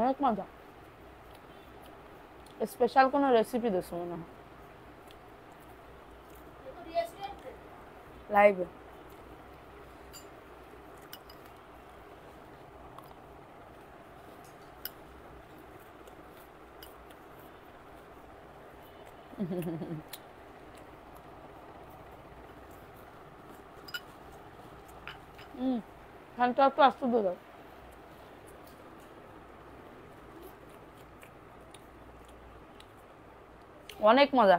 অনেক মজা। স্পেশাল কোনো রেসিপি দিছো মনে হয় লাইভে। ফ্যানটা একটু আসতে দিল। অনেক মজা।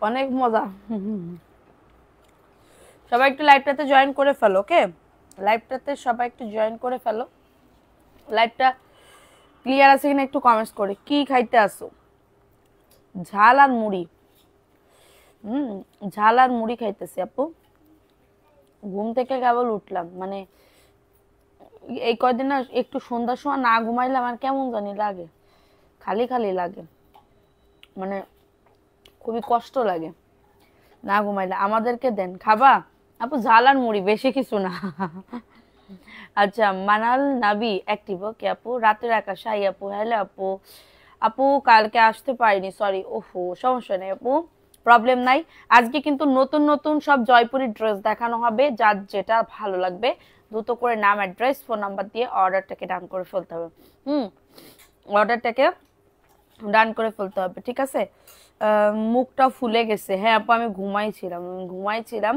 অনেক মজা। সবাই একটু লাইভটাতে জয়েন করে ফেলো, ওকে? লাইভটাতে সবাই একটু জয়েন করে ফেলো। লাইভটা ক্লিয়ার আছে কিনা একটু কমেন্টস করে। কি খাইতে আসো? ঝাল আর মুড়ি। ঝাল আর মুড়ি খাইতেছি আপু। ঘুম থেকে কেবল উঠলাম, মানে এই কয়দিন না একটু সন্ধ্যার সময় না ঘুমাইলে আমার কেমন জানি লাগে, খালি খালি লাগে, মানে খুবই কষ্ট লাগে না ঘুমাইলে। আমাদেরকে দেন খাবা আপু ঝাল আর মুড়ি, বেশি কিছু না। আচ্ছা মানাল নাবি অ্যাক্টিভ, ওকে আপু। রাতের আকাশ, হাই আপু। হ্যালো আপু। আপু কালকে আসতে পারিনি, সরি। ওহো, সমস্যা নেই আপু, প্রবলেম নাই। আজকে কিন্তু নতুন নতুন সব জয়পুরি ড্রেস দেখানো হবে, যার যেটা ভালো লাগবে দ্রুত করে নাম, অ্যাড্রেস, ফোন নাম্বার দিয়ে অর্ডারটাকে ডান করে ফেলতে হবে। অর্ডারটাকে ডান করে ফেলতে হবে, ঠিক আছে? মুখটা ফুলে গেছে। হ্যাঁ আপু আমি ঘুমাইছিলাম।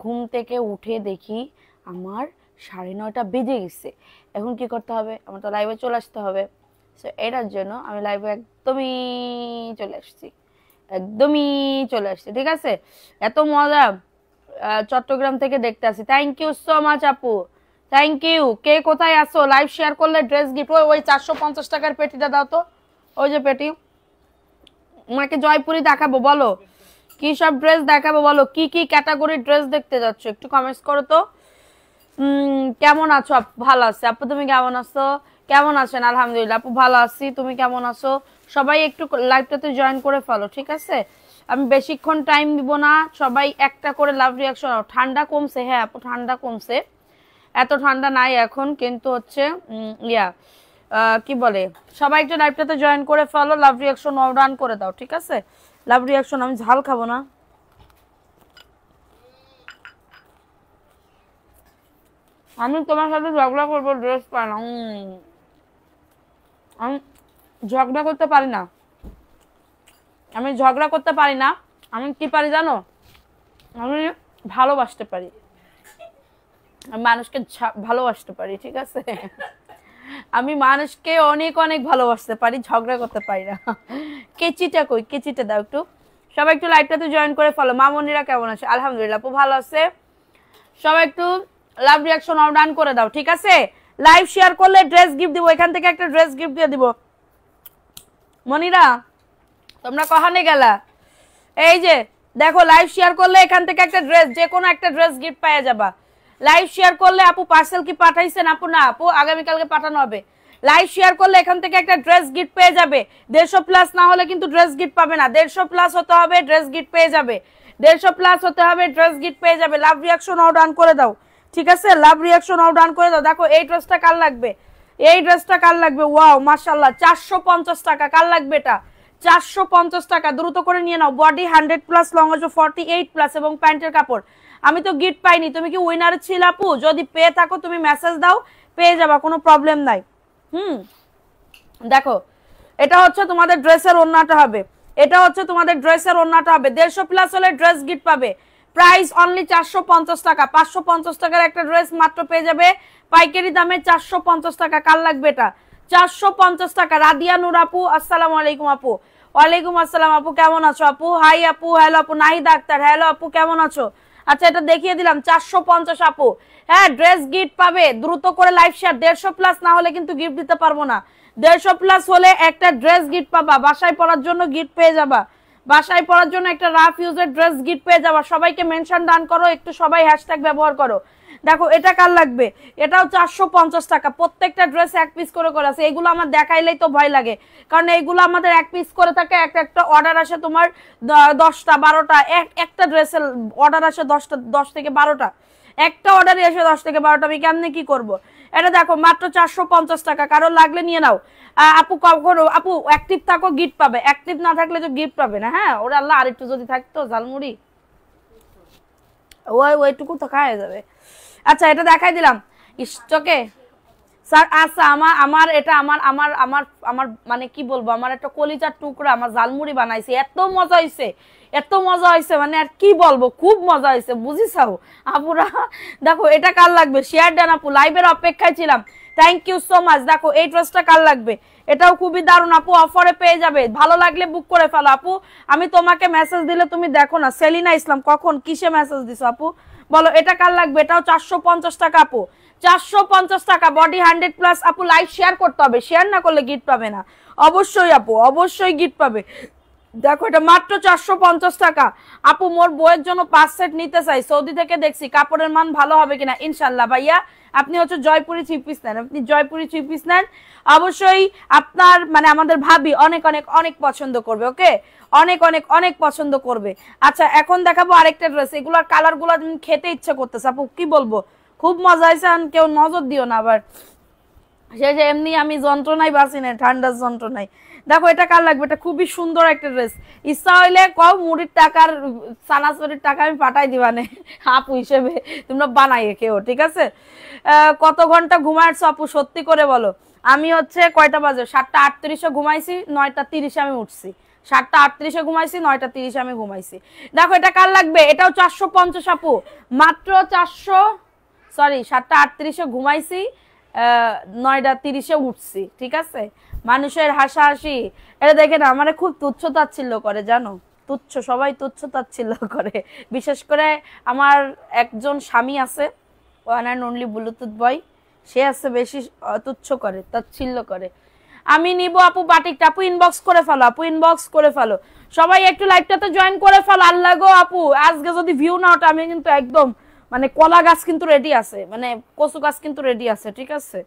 ঘুম থেকে উঠে দেখি আমার 9:30 বেজে গেছে। এখন কি করতে হবে? আমার তো লাইভে চলে আসতে হবে। সো এটার জন্য আমি লাইভে একদমই চলে আসছি, ঠিক আছে? এত মজা চট্টগ্রাম থেকে দেখতে আসি। থ্যাংক ইউ সো মাচ আপু, থ্যাংক ইউ। কে কোথায় আসো? লাইভ শেয়ার করলে ড্রেস গিফট। ওই 450 টাকার পেটিটা দাও তো, ওই যে পেটি। তোমাকে জয়পুরি দেখাবো, বলো কি সব ড্রেস দেখাবো, বলো কি কি ক্যাটাগরির ড্রেস দেখতে যাচ্ছ, একটু কমেন্টস করো তো। কেমন আছো আপু? ভালো আছি আপু, তুমি কেমন আছো? কেমন আছেন? আলহামদুলিল্লাহ আপু ভালো আছি, তুমি কেমন আছো? সবাই একটু লাইভটাতে জয়েন করে ফেলো, ঠিক আছে? আমি বেশিক্ষণ টাইম দিব না, সবাই একটা করে লাভ রিয়াকশন। ঠান্ডা কমছে? হ্যাঁ আপু ঠান্ডা কমছে, এত ঠান্ডা নাই এখন, কিন্তু হচ্ছে কি বলে, সবাই একটু লাইভটাতে জয়েন করে ফেলো, লাভ রিয়াকশন রান করে দাও, ঠিক আছে? লাভ রিয়াকশন। আমি ঝাল খাবো না। আমি তোমার সাথে ঝগড়া করবো ড্রেস পাই না। আমি ঝগড়া করতে পারি না, আমি কি পারি জানো? আমি ভালোবাসতে পারি, আমি মানুষকে ভালোবাসতে পারি, ঠিক আছে? আমি মানুষকে অনেক অনেক ভালোবাসতে পারি, ঝগড়া করতে পারি না। কেচিটা কই? কেচিটা দাও একটু। সবাই একটু লাইভটাতে জয়েন করে ফেলো। মামনিরা কেমন আছে? আলহামদুলিল্লাহ আপু ভালো আছে। সবাই একটু লাভ রিয়াকশন ডান করে দাও, ঠিক আছে? লাইভ শেয়ার করলে ড্রেস গিফট দিব, এখান থেকে একটা ড্রেস গিফট দিয়ে দিব। মনিরা তোমরা কখানে গেলা? এই যে দেখো, লাইভ শেয়ার করলে এখান থেকে একটা ড্রেস, যে কোনো একটা ড্রেস গিফট পেয়ে যাবা। লাইভ শেয়ার করলে আপু পার্সেল কি পাঠাইছেন? আপু না আপু, আগামীকালকে পাঠানো হবে। লাইভ শেয়ার করলে এখান থেকে একটা ড্রেস গিফট পেয়ে যাবে। 150 প্লাস না হলে কিন্তু ড্রেস গিফট পাবে না। 150 প্লাস হতে হবে, ড্রেস গিফট পেয়ে যাবে। 150 প্লাস হতে হবে, ড্রেস গিফট পেয়ে যাবে। লাভ রিয়াকশন ডান করে দাও, ঠিক আছে? লাভ রিয়াকশন ডান করে দাও। দেখো এই ড্রেসটা কার লাগবে? এই ড্রেসটা কার লাগবে? ওয়াও মাশাআল্লাহ, 450 টাকা। কার লাগবে এটা? 450 টাকা, দ্রুত করে নিয়ে নাও। বডি 100 প্লাস, লং হচ্ছে 48 প্লাস এবং প্যান্টের কাপড়। আমি তো গিফট পাইনি, তুমি কি উইনার ছিল আপু? যদি পেয়ে থাকো তুমি মেসেজ দাও, পেয়ে যাবা, কোনো প্রবলেম নাই। দেখো এটা হচ্ছে তোমাদের ড্রেসের ওড়নাটা হবে, এটা হচ্ছে তোমাদের ড্রেসের ওড়নাটা হবে। 150 প্লাস হলে ড্রেস গিফট পাবে। প্রাইস অনলি 450 টাকা। 550 টাকার একটা ড্রেস মাত্র পেয়ে যাবে পাইকারি দামে 450 টাকা। কার লাগবে এটা? 450 টাকা। রাদিয়া নূর আপু আসসালামু আলাইকুম আপু। ওয়ালাইকুম আসসালাম আপু, কেমন আছো আপু? হাই আপু। হ্যালো আপু। নাহিদ আক্তার, হ্যালো আপু কেমন আছো? আচ্ছা এটা দেখিয়ে দিলাম 450 আপু। হ্যাঁ ড্রেস গিফট পাবে, দ্রুত করে লাইভ শেয়ার। 150 প্লাস না হলে কিন্তু গিফট দিতে পারবো না। 150 প্লাস হলে একটা ড্রেস গিফট পাবা, বাসায় পরার জন্য গিফট পেয়ে যাবা। বাসায় পরার জন্য একটা রাফ ইউজের ড্রেস গিফট পেয়ে যাবা। সবাইকে মেনশন ডান করো, একটু সবাই হ্যাশট্যাগ ব্যবহার করো। দেখো এটা কার লাগবে? এটাও 450 টাকা। প্রত্যেকটা ড্রেস এক পিস করে করে আছে। এগুলো আমার দেখাইলেই তো ভয় লাগে, কারণ এইগুলো আমাদের এক পিস করে থাকে। একটা অর্ডার আসে তোমার 10টা 12টা, একটা ড্রেসের অর্ডার আসে 10 থেকে 12টা। একটা অর্ডারে এসে 10 থেকে 12টা আমি কেমনে কি করব। এটা দেখো মাত্র 450 টাকা, কারো লাগলে নিয়ে নাও। আপু কখনো আপু অ্যাক্টিভ থাকো গিফট পাবে, অ্যাক্টিভ না থাকলে তো গিফট পাবে না। হ্যাঁ ওরা আল্লাহ আরেকটু যদি থাকতো ঝালমুড়ি ওইটুকু তো খাওয়া যাবে। আচ্ছা এটা দেখাই দিলাম স্টকে স্যার। আচ্ছা আমার এটা আমার আমার আমার আমার মানে কি বলবো, আমার একটা কলিজার টুকরা আমার ঝালমুড়ি বানাইছে, এত মজা হয়েছে, এত মজা হয়েছে, মানে আর কি বলবো, খুব মজা হয়েছে বুঝিসাও আপুরা। দেখো এটা কার লাগবে শেয়ার দেন আপু, লাইভের অপেক্ষায় ছিলাম, থ্যাংক ইউ সো মাচ। দেখো এই ড্রেসটা কার লাগবে, এটাও খুবই দারুণ আপু, অফারে পেয়ে যাবে, ভালো লাগলে বুক করে ফেলো আপু। আমি তোমাকে মেসেজ দিলে তুমি দেখো না। সেলিনা ইসলাম কখন কিসে মেসেজ দিছো আপু বলো, এটা কার লাগবে, এটাও 450 টাকা আপু, 450 টাকা, বডি 100+ আপু। লাইভ শেয়ার করতে হবে, শেয়ার না করলে গিফট পাবে না। অবশ্যই আপু অবশ্যই গিফট পাবে। দেখো এটা মাত্র 450 টাকা আপু। মোর বইয়ের জন্য 5 সেট নিতে চাই, সৌদি থেকে দেখছি কাপড়ের মান ভালো হবে কিনা। ইনশাল্লাহ ভাইয়া, আপনি হচ্ছে জয়পুরি 3 পিস নেন, আপনি জয়পুরি 3 পিস নেন, অবশ্যই আপনার মানে আমাদের ভাবি অনেক অনেক অনেক পছন্দ করবে। ওকে, অনেক অনেক অনেক পছন্দ করবে। আচ্ছা এখন দেখাবো আরেকটা ড্রেস, এগুলোর কালার গুলো খেতে ইচ্ছে করতেছে আপু, কি বলবো, খুব মজা হয়েছে। কেউ নজর দিও না আবার, সে যে এমনি আমি যন্ত্রণাই বাঁচি না, ঠান্ডার যন্ত্রণাই। দেখো এটা কার লাগবে, এটা খুবই সুন্দর একটা ড্রেস, ইচ্ছা হইলে কও মুড়ির টাকার চানাচুরির টাকা আমি পাঠাই দিবানে আপু হিসেবে, তোমরা বানাইয়ে খেও, ঠিক আছে। কত ঘন্টা ঘুমাইছো আপু সত্যি করে বলো। আমি হচ্ছে কয়টা বাজে, 7:38-এ ঘুমাইছি, 9:30-এ আমি উঠছি, 7:38-এ ঘুমাইছি, 9:30-এ আমি ঘুমাইছি। দেখো এটা কার লাগবে, এটাও 450 আপু, মাত্র 400, সরি 7:38-এ ঘুমাইছি, 9:30-এ উঠছি, ঠিক আছে। মানুষের হাসাহাসি এটা দেখে না আমার খুব তুচ্ছ তাচ্ছিল্য করে, জানো, তুচ্ছ, সবাই তুচ্ছ তাচ্ছিল্য করে। বিশেষ করে আমার একজন স্বামী আছে, ওয়ান অ্যান্ড অনলি ব্লুটুথ বয়, সে আছে বেশি তুচ্ছ করে, তাচ্ছিল্য করে। আমি নিব আপু বাটিকটা, আপু ইনবক্স করে ফেলো, আপু ইনবক্স করে ফেলো, সবাই একটু লাইভটাতে জয়েন করে ফেলো। আল্লাহ গো আপু, আজকে যদি ভিউ না ওঠে আমি কিন্তু একদম মানে কলা গাছ কিন্তু রেডি আছে, মানে কচু গাছ কিন্তু রেডি আছে, ঠিক আছে।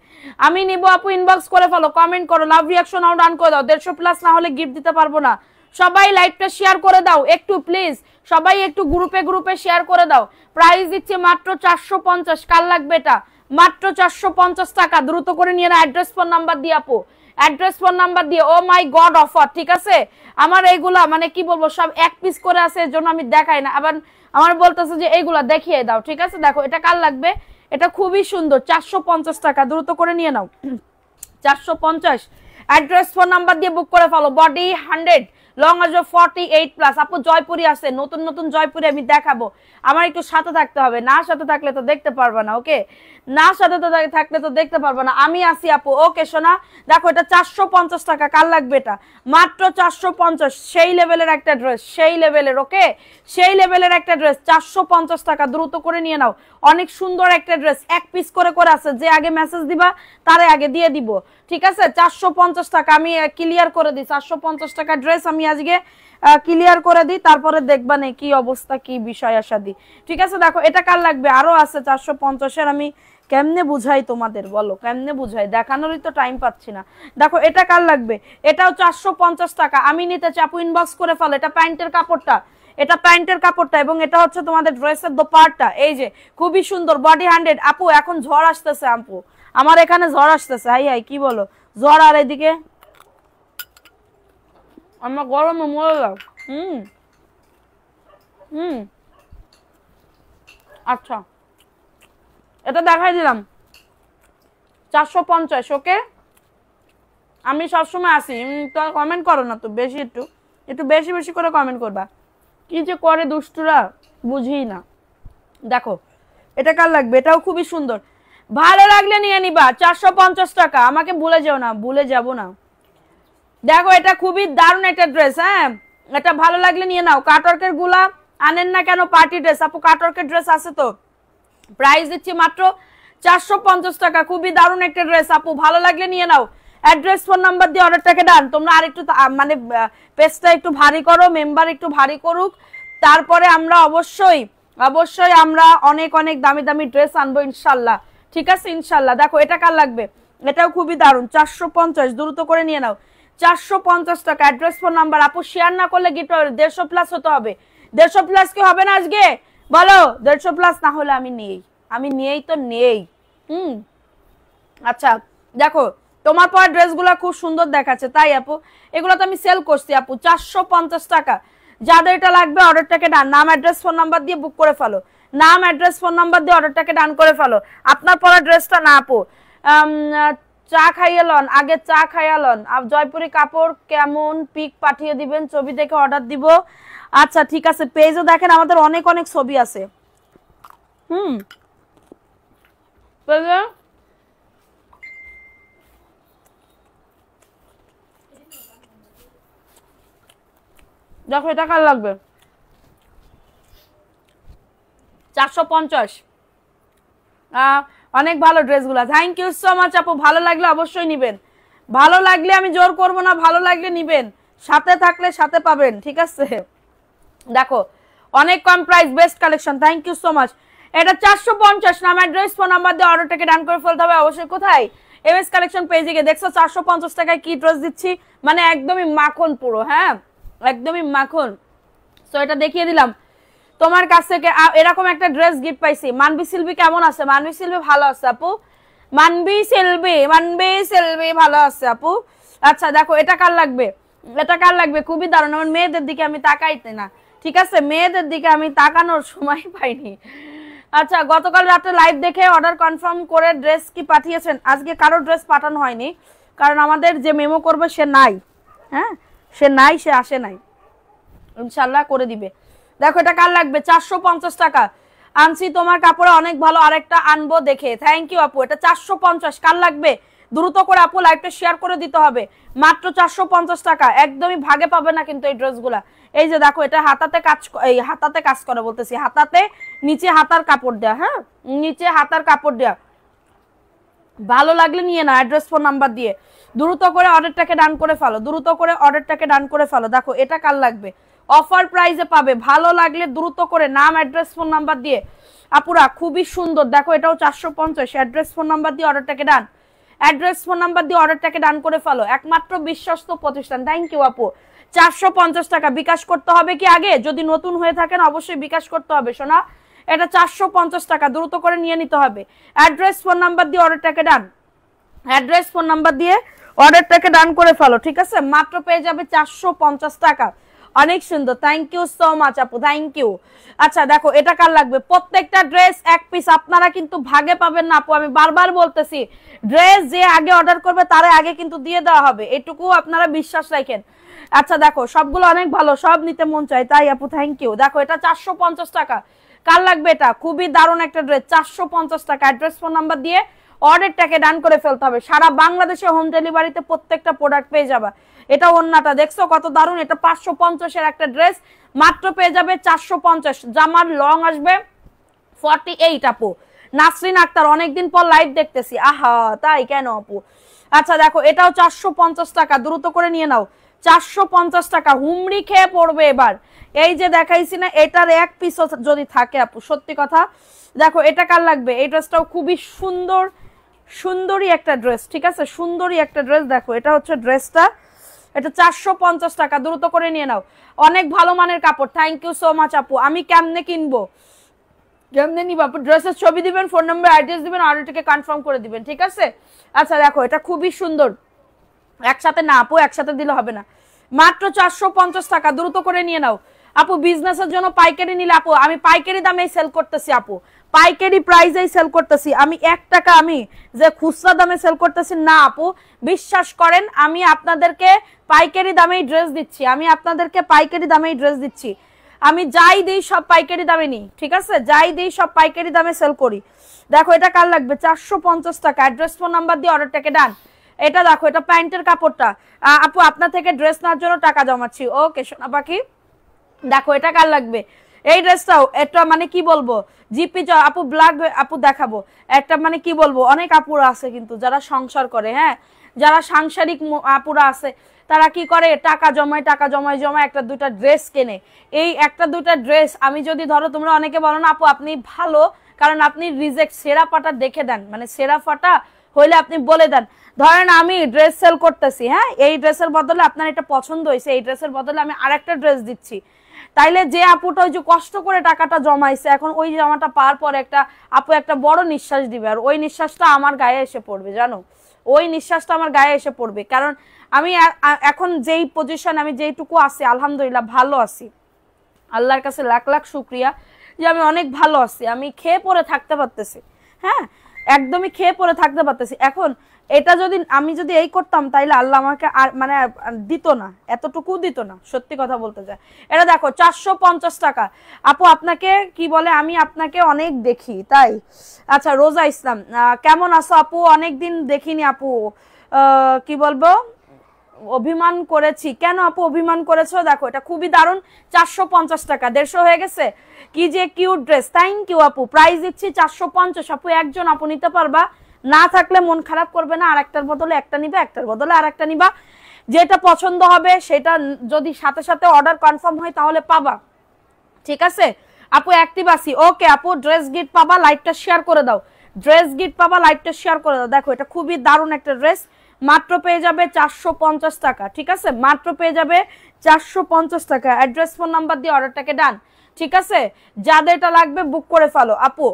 আমি নিব আপু, ইনবক্স করে ফেলো, কমেন্ট করো, লাভ রিয়াকশন আউট ডান করে দাও। 150+ না হলে গিফট দিতে পারবো না। সবাই লাইভটা শেয়ার করে দাও একটু প্লিজ, সবাই একটু গ্রুপে গ্রুপে শেয়ার করে দাও। প্রাইস দিচ্ছে মাত্র 450, কার লাগবে এটা, মাত্র 450 টাকা, দ্রুত করে নিয়ে না। অ্যাড্রেস ফোন নাম্বার দিয়ে আপু, অ্যাড্রেস ফোন নাম্বার দিয়ে। ও মাই গড অফার, ঠিক আছে। আমার এইগুলা মানে কি বলবো, সব এক পিস করে আছে, এর জন্য আমি দেখাই না। আবার আমার বলতেছে যে এইগুলা দেখিয়ে দাও, ঠিক আছে। দেখো এটা কার লাগবে, এটা খুবই সুন্দর, 450 টাকা, দ্রুত করে নিয়ে নাও, 450। অ্যাড্রেস ফোন নাম্বার দিয়ে বুক করে ফেলো। বডি 100, লং আসবে 48+। আপু জয়পুরি আছে, নতুন নতুন জয়পুরি আমি দেখাবো, আমার একটু সাথে থাকতে হবে, না সাথে থাকলে তো দেখতে পারবে না। ওকে, না সাথে তো থাকলে তো দেখতে পারবে না। আমি আসি আপু, ওকে সোনা। দেখো এটা 450 টাকা, কার লাগবে, এটা মাত্র 450, সেই লেভেলের একটা ড্রেস, সেই লেভেলের, ওকে, সেই লেভেলের একটা ড্রেস, 450 টাকা, দ্রুত করে নিয়ে নাও। অনেক সুন্দর একটা ড্রেস, এক পিস করে করে আছে, যে আগে মেসেজ দিবা তারে আগে দিয়ে দিব, ঠিক আছে। 450 টাকা আমি ক্লিয়ার করে দিই, 450 টাকা ড্রেস আমি আজকে ক্লিয়ার করে দিই, তারপরে দেখবা না কি অবস্থা, কি বিষয় আসা দিই, ঠিক আছে। দেখো এটা কার লাগবে, আরো আছে 450-এর, আমি কেমনে বুঝাই তোমাদের বলো, কেমনে বুঝাই, দেখানোরই তো টাইম পাচ্ছি না। দেখো এটা কার লাগবে, এটাও 450 টাকা, আমি নিতে চাই, আপু ইনবক্স করে ফেলো। এটা প্যান্টের কাপড়টা, এটা প্যান্টের কাপড়টা, এবং এটা হচ্ছে তোমাদের ড্রেসের দোপাট্টা, এই যে খুবই সুন্দর, বডি 100 আপু। এখন ঝড় আসতেছে আপু, আমার এখানে ঝড় আসতেছে, হাই হাই কি বলো, ঝড়, আর এদিকে আমার গরমে মরে যাও। আচ্ছা এটা দেখাই দিলাম 450, ওকে। আমি সবসময় আসি, তো কমেন্ট করো না তো বেশি, একটু একটু বেশি বেশি করে কমেন্ট করবা, কি যে করে দুষ্টুরা বুঝি না। দেখো এটা কার লাগবে, এটাও খুবই সুন্দর, ভালো লাগলে নিয়ে নিবা, 450 টাকা, আমাকে ভুলে যাও না, ভুলে যাব না। দেখো এটা খুবই দারুণ একটা ড্রেস, হ্যাঁ এটা ভালো লাগলে নিয়ে নাও। কাটওয়ার্কের গুলা আনেন না কেন, পার্টি ড্রেস আপু, কাটওয়ার্কের ড্রেস আছে তো। প্রাইস দিচ্ছি মাত্র 450 টাকা, খুবই দারুণ একটা ড্রেস আপু, ভালো লাগলে নিয়ে নাও। অ্যাড্রেস ফোন নাম্বার দিয়ে অর্ডারটাকে ডান। তোমরা আরেকটু মানে পেজটা একটু ভারী করো, মেম্বার একটু ভারী করুক, তারপরে আমরা অবশ্যই অবশ্যই আমরা অনেক অনেক দামি দামি ড্রেস আনবো ইনশাল্লাহ, ঠিক আছে ইনশাল্লাহ। দেখো এটা কার লাগবে, এটাও খুবই দারুণ, 450, দ্রুত করে নিয়ে নাও, 450 টাকা। অ্যাড্রেস ফোন নাম্বার আপু, শেয়ার না করলে গিফট পাবে, 150+ হতে হবে, 150+ কি হবে না আজকে বলো, 150+ না হলে আমি নেই, আমি নিয়েই তো নেই। আচ্ছা দেখো তোমার পরা ড্রেসগুলো খুব সুন্দর দেখাচ্ছে তাই আপু, এগুলো তো আমি সেল করছি আপু 450 টাকা। যাদের এটা লাগবে অর্ডারটাকে ডান, নাম অ্যাড্রেস ফোন নাম্বার দিয়ে বুক করে ফেলো, নাম অ্যাড্রেস ফোন নাম্বার দিয়ে অর্ডারটাকে ডান করে ফেলো। আপনার পরা ড্রেসটা না আপু, চা খাইয়ে লন, আগে চা খাইয়া লন। জয়পুরি কাপড় কেমন পিক পাঠিয়ে দিবেন, ছবি দেখে অর্ডার দিব। আচ্ছা ঠিক আছে, পেজও দেখেন আমাদের অনেক অনেক ছবি আছে। দেখো এটা কার লাগবে, 450। অনেক ভালো ড্রেসগুলো, থ্যাংক ইউ সো মাচ আপু। ভালো লাগলে অবশ্যই নিবেন, ভালো লাগলে আমি জোর করব না, ভালো লাগলে নিবেন, সাথে থাকলে সাথে পাবেন, ঠিক আছে। দেখো অনেক কম price, best collection, thank you so much. এটা 450, নাম অ্যাড্রেস ফোন নাম্বার দিয়ে অর্ডারটাকে ডান করে ফেলতে হবে অবশ্যই। কোথায়? এমএস কালেকশন পেজে গিয়ে দেখছো 450 টাকায় কি ড্রেস দিচ্ছি, মানে একদমই মাখন পুরো, হ্যাঁ একদমই মাখন। সো এটা দেখিয়ে দিলাম তোমার কাছ থেকে। এরকম একটা ড্রেস গিফট পাইছি। মানবি সিলভি কেমন আছে? মানবি সিলভি ভালো আছে আপু, মানবি সিলভি ভালো আছে আপু। আচ্ছা দেখো এটা কার লাগবে, এটা কার লাগবে, খুবই দারুণ। আমার মেয়েদের দিকে আমি তাকাইতে না, ঠিক আছে, মেয়েদের দিকে আমি তাকানোর সময় পাইনি। আচ্ছা গতকাল রাতে লাইভ দেখে অর্ডার কনফার্ম করে ড্রেস কি পাঠিয়েছেন? আজকে কারো ড্রেস পাঠানো হয়নি, কারণ আমাদের যে মেমো করবে সে নাই, হ্যাঁ সে নাই, সে আসে নাই, ইনশাল্লাহ করে দিবে। দেখো এটা কার লাগবে, 450 টাকা আনছি, তোমার কাপড়ে অনেক ভালো, আরেকটা আনবো দেখে। থ্যাংক ইউ আপু। এটা 450, কার লাগবে দ্রুত করে আপু লাইভটা শেয়ার করে দিতে হবে। মাত্র 450 টাকা, একদমই ভাগে পাবে না কিন্তু এই ড্রেসগুলা। এই যে দেখো এটা হাতাতে কাজ, এই হাতাতে কাজ করে বলতেছি, হাতাতে নিচে হাতার কাপড় দেয়া, হ্যাঁ নিচে হাতার কাপড় দেয়া। ভালো লাগলে নিয়ে না, অ্যাড্রেস ফোন নাম্বার দিয়ে দ্রুত করে অর্ডারটাকে ডান করে ফেলো, দ্রুত করে অর্ডারটাকে ডান করে ফেলো। দেখো এটা কার লাগবে, অফার প্রাইসে পাবে, ভালো লাগলে দ্রুত করে নাম অ্যাড্রেস ফোন নাম্বার দিয়ে। আপুরা খুবই সুন্দর, দেখো এটাও 450, অ্যাড্রেস ফোন নাম্বার দিয়ে অর্ডারটাকে ডান, অ্যাড্রেস ফোন নাম্বার দিয়ে অর্ডারটাকে ডান করে ফেলো। একমাত্র বিশ্বস্ত প্রতিষ্ঠান, থ্যাংক ইউ আপু। 450 টাকা বিকাশ করতে হবে কি আগে? যদি নতুন হয়ে থাকেন অবশ্যই বিকাশ করতে হবে সোনা। এটা 450 টাকা, দ্রুত করে নিয়ে নিতে হবে। অ্যাড্রেস ফোন নাম্বার দিয়ে অর্ডারটাকে ডান, অ্যাড্রেস ফোন নাম্বার দিয়ে অর্ডারটাকে ডান করে ফেলো, ঠিক আছে। মাত্র পেয়ে যাবে 450 টাকা, অনেক সুন্দর, থ্যাংক ইউ সো মাচ আপু, থ্যাংক ইউ। আচ্ছা দেখো এটা কার লাগবে, প্রত্যেকটা ড্রেস এক পিস, আপনারা কিন্তু ভাগে পাবেন না আপু, আমি বারবার বলতেছি, ড্রেস যে আগে অর্ডার করবে তারে আগে কিন্তু দিয়ে দেওয়া হবে, এটুকু আপনারা বিশ্বাস রাখেন। আচ্ছা দেখো সবগুলো অনেক ভালো, সব নিতে মন চায় তাই আপু, থ্যাংক ইউ। দেখো এটা 450 টাকা, কার লাগবে এটা, খুবই দারুণ একটা ড্রেস, 450 টাকা। অ্যাড্রেস ফোন নাম্বার দিয়ে অর্ডারটাকে ডান করে ফেলতে হবে, সারা বাংলাদেশে হোম ডেলিভারিতে প্রত্যেকটা প্রোডাক্ট পেয়ে যাবে। এটা ওন্নাটা দেখছো কত দারুণ, এটা 550 এর একটা ড্রেস, মাত্র পেয়ে যাবে 450। জামার লং আসবে 48 আপু। নাসরিন আক্তার অনেকদিন পর লাইভ দেখতেছি, আহা তাই কেন আপু। আচ্ছা দেখো এটাও 450 টাকা, দ্রুত করে নিয়ে নাও, 450 টাকা, হুমড়ি খেয়ে পড়বে এবার। এই যে দেখাইছি না, এটার এক পিস যদি থাকে আপু, সত্যি কথা। দেখো এটা কার লাগবে, এই ড্রেসটাও খুবই সুন্দর, সুন্দরী একটা ড্রেস, ঠিক আছে, সুন্দরী একটা ড্রেস। দেখো এটা হচ্ছে ড্রেসটা, এটা 450 টাকা, দ্রুত করে নিয়ে নাও, অনেক ভালো মানের কাপড়, থ্যাংক ইউ সো মাচ আপু। আমি কেমনে কিনবো, কেমনে নিব আপু, ড্রেসের ছবি দিবেন, ফোন নাম্বার অ্যাড্রেস দিবেন, অর্ডারটাকে কনফার্ম করে দিবেন, ঠিক আছে। আচ্ছা দেখো এটা খুবই সুন্দর, একসাথে না আপু, একসাথে দিলে হবে না, মাত্র 450 টাকা, দ্রুত করে নিয়ে নাও আপু। বিজনেসের জন্য পাইকারি নিলে আপু, আমি পাইকারি দামেই সেল করতেছি আপু, পাইকারি প্রাইসেই সেল করতেছি আমি, 1 টাকা আমি যে খুচরা দামে সেল করতেছি না আপু, বিশ্বাস করেন আমি আপনাদেরকে পাইকারি দামেই ড্রেস দিচ্ছি, আমি আপনাদেরকে পাইকারি দামেই ড্রেস দিচ্ছি। আমি যাই দিই সব পাইকারি দামে নিই, ঠিক আছে, যাই দিই সব পাইকারি দামে সেল করি। দেখো এটা কার লাগবে, 450 টাকা, অ্যাড্রেস ফোন নাম্বার দিয়ে অর্ডারটাকে ডান। এটা দেখো এটা প্যান্টের কাপড়টা আপু, আপনার থেকে ড্রেস নেওয়ার জন্য টাকা জমাচ্ছি, ওকে সোনা পাখি। দেখো এটা কার লাগবে, এই ড্রেসটাও এটা মানে কি বলবো, জিপি আপু ব্ল্যাক আপু দেখাবো একটা, মানে কি বলবো, অনেক আপুরা আছে কিন্তু যারা সংসার করে, হ্যাঁ যারা সাংসারিক আপুরা আছে, তারা কি করে, টাকা জমায়, টাকা জমায় জমায় একটা দুইটা ড্রেস কেনে। এই একটা দুইটা ড্রেস আমি যদি ধরো, তোমরা অনেকে বলো না আপু আপনি ভালো, কারণ আপনি রিজেক্ট সেরা ফাটা দেখে দেন, মানে সেরা ফাটা হইলে আপনি বলে দেন। ধরেন আমি ড্রেস সেল করতেছি, হ্যাঁ, এই ড্রেসের বদলে আপনার এটা পছন্দ হয়েছে, এই ড্রেসের বদলে আমি আরেকটা ড্রেস দিচ্ছি, তাইলে যে আপুটা ওই যে কষ্ট করে টাকাটা জমাইছে, এখন ওই জামাটা পাওয়ার পরে একটা আপু একটা বড় নিঃশ্বাস দিবে, আর ওই নিঃশ্বাসটা আমার গায়ে এসে পড়বে, জানো, ওই নিঃশ্বাসটা আমার গায়ে এসে পড়বে। কারণ আমি এখন যেই পজিশন, আমি যেইটুকু আছি আলহামদুলিল্লাহ ভালো আছি, আল্লাহর কাছে লাখ লাখ শুকরিয়া যে আমি অনেক ভালো আছি, আমি খেয়ে পরে থাকতে পারতেছি, হ্যাঁ, একদমই খেয়ে পরে থাকতে পারতেছি। এখন এটা যদি আমি যদি এই করতাম তাইলে আল্লাহ আমাকে আর মানে দিত না, এতটুকু দিত না, সত্যি কথা বলতে যায়। এটা দেখো 450 টাকা। আপু আপনাকে কি বলে, আমি আপনাকে অনেক দেখি তাই। আচ্ছা রোজা ইসলাম, কেমন আছো আপু, অনেকদিন দেখিনি আপু, কি বলবো, অভিমান করেছি। কেন আপু অভিমান করেছো? দেখো এটা খুবই দারুণ, 450 টাকা, 150 হয়ে গেছে। কি যে কিউট ড্রেস, থ্যাংক ইউ আপু। প্রাইস দিচ্ছি 450। আপু একজন আপু নিতে পারবা, না থাকলে মন খারাপ করবে না, আর একটার বদলে একটা নিবা, একটার বদলে আর একটা নিবা, যেটা পছন্দ হবে সেটা যদি সাথে সাথে অর্ডার কনফার্ম হয় তাহলে পাবা, ঠিক আছে আপু। অ্যাক্টিভ আছি, ওকে আপু। ড্রেস গিফট পাবা, লাইভটা শেয়ার করে দাও, ড্রেস গিফট পাবা, লাইভটা শেয়ার করে দাও। দেখো এটা খুবই দারুণ একটা ড্রেস, মাত্র পেয়ে যাবে 450 টাকা, ঠিক আছে, মাত্র পেয়ে যাবে 450 টাকা। অ্যাড্রেস ফোন নাম্বার দিয়ে অর্ডারটাকে ডান, ঠিক আছে। যাদের এটা লাগবে বুক করে ফেলো আপু,